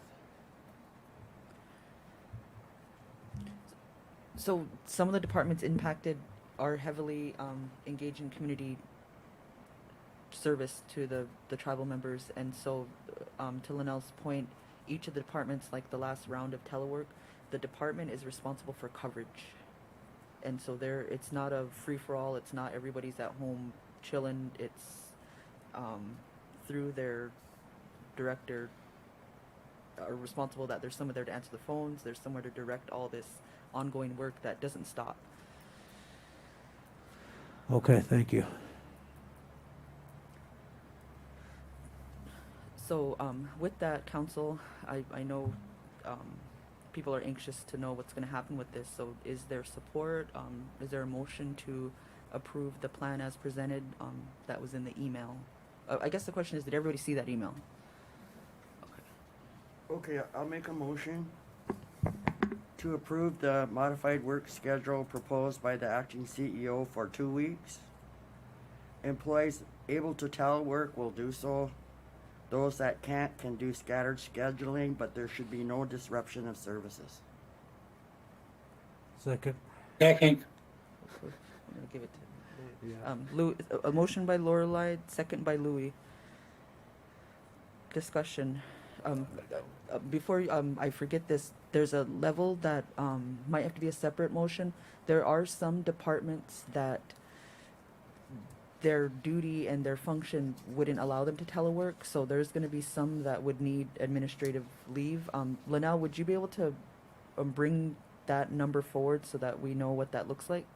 So some of the departments impacted are heavily engaged in community service to the tribal members, and so to Linnell's point, each of the departments, like the last round of telework, the department is responsible for coverage, and so it's not a free for all. It's not everybody's at home chilling. It's through their director are responsible that there's someone there to answer the phones. There's somewhere to direct all this ongoing work that doesn't stop. Okay, thank you. So with that, council, I know people are anxious to know what's going to happen with this. So is there support? Is there a motion to approve the plan as presented that was in the email? I guess the question is, did everybody see that email? Okay, I'll make a motion to approve the modified work schedule proposed by the acting CEO for 2 weeks. Employees able to telework will do so. Those that can't can do scattered scheduling, but there should be no disruption of services. Second. Second. I'm going to give it to Louis. A motion by Lorelei, second by Louis. Discussion. Before I forget this, there's a level that might have to be a separate motion. There are some departments that their duty and their function wouldn't allow them to telework, so there's going to be some that would need administrative leave. Linnell, would you be able to bring that number forward so that we know what that looks like?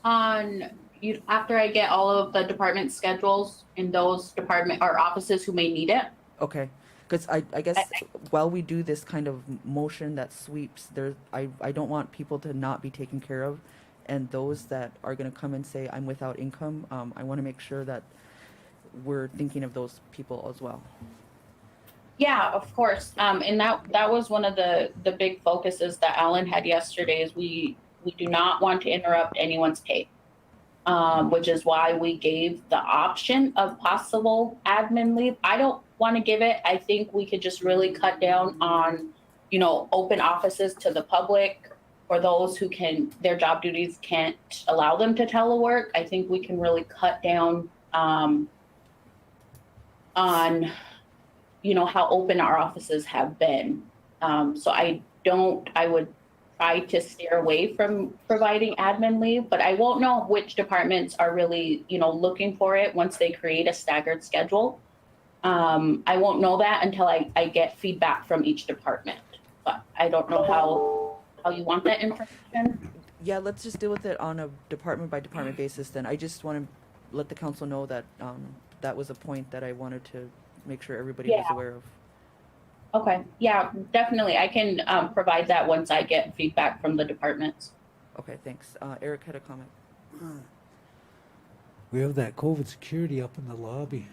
After I get all of the department schedules in those department or offices who may need it. Okay, because I guess while we do this kind of motion that sweeps, I don't want people to not be taken care of, and those that are going to come and say I'm without income, I want to make sure that we're thinking of those people as well. Yeah, of course. And that was one of the big focuses that Alan had yesterday is we do not want to interrupt anyone's pay, which is why we gave the option of possible admin leave. I don't want to give it. I think we could just really cut down on, open offices to the public for those who their job duties can't allow them to telework. I think we can really cut down on, how open our offices have been. So I would try to steer away from providing admin leave, but I won't know which departments are really, looking for it once they create a staggered schedule. I won't know that until I get feedback from each department, but I don't know how you want that information. Yeah, let's just deal with it on a department by department basis then. I just want to let the council know that that was a point that I wanted to make sure everybody was aware of. Okay, yeah, definitely. I can provide that once I get feedback from the departments. Okay, thanks. Eric had a comment. We have that COVID security up in the lobby.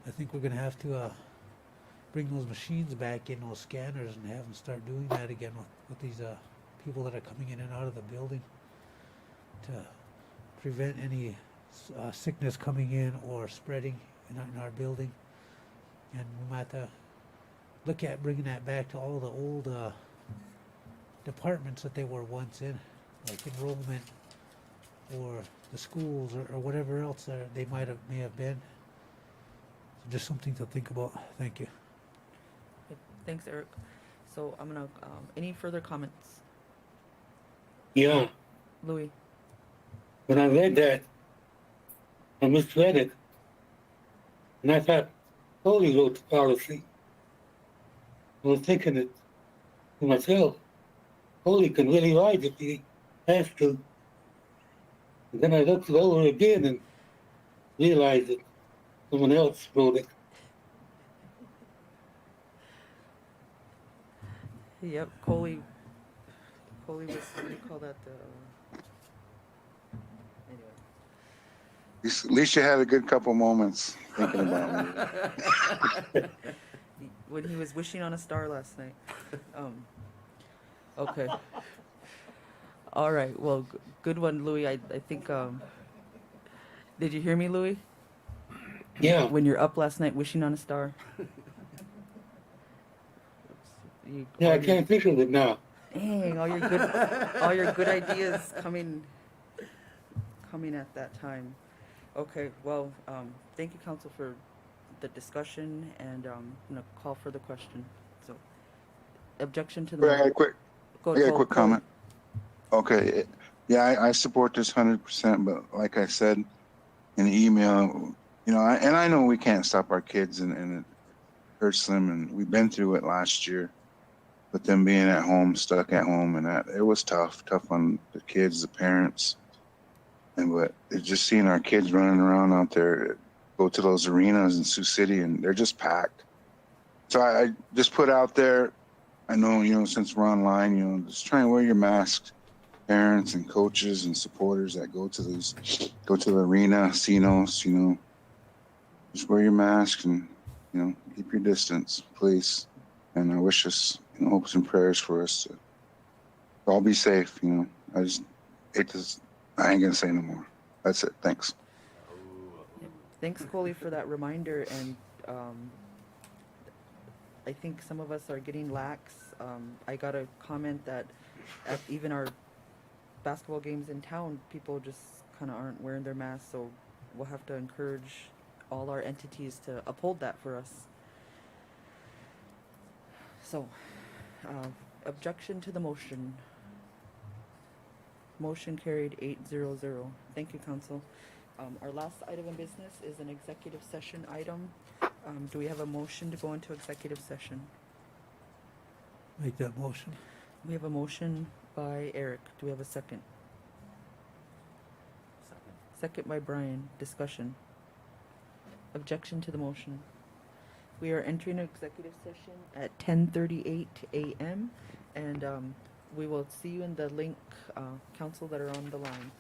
I think we're going to have to bring those machines back in, those scanners, and have them start doing that again with these people that are coming in and out of the building to prevent any sickness coming in or spreading in our building. And we might have to look at bringing that back to all the old departments that they were once in, like enrollment or the schools or whatever else they may have been. So just something to think about. Thank you. Okay, thanks, Eric. So I'm gonna. Any further comments, Yeah, Louis? when I read that, I misread it. And I thought, Holy wrote the policy. I was thinking it to myself, Holy can really write if he has to. And then I looked it over again and realized that someone else wrote it. Yep, Coley was, what do you call that? Anyway. At least you had a good couple moments thinking about it. when he was wishing on a star last night. Okay. All right. Well, good one, Louis. I think. Did you hear me, Louis? Yeah. When you're up last night wishing on a star. Yeah, I can't picture it now. Dang, all your good ideas coming at that time. Okay, well, thank you, council, for the discussion, and I'm gonna call for the question. So, objection to the. I got a quick, Go, I got a Cole, quick Cole. comment. Okay, yeah, I support this 100%, but like I said in the email, you know, and I know we can't stop our kids, and it hurts them, and we've been through it last year. But them being at home, stuck at home, and that it was tough on the kids, the parents, and but it's just seeing our kids running around out there, go to those arenas in Sioux City, and they're just packed. So I just put out there, I know, you know, since we're online, you know, just try and wear your mask, parents and coaches and supporters that go to the arena, casinos, you know, just wear your mask and, you know, keep your distance, please. And I wish us, you know, hopes and prayers for us to all be safe, you know. I just hate this. I ain't gonna say no more. That's it. Thanks. Thanks, Coley, for that reminder. And I think some of us are getting lax. I got a comment that at even our basketball games in town, people just kind of aren't wearing their masks. So we'll have to encourage all our entities to uphold that for us. So, objection to the motion. Motion carried 8-0. Thank you, council. Our last item of business is an executive session item. Do we have a motion to go into executive session? Make that motion. We have a motion by Eric. Do we have a second? Second. Second by Brian. Discussion. Objection to the motion. We are entering an executive session at 10:38 a.m. and we will see you in the link, council that are on the line.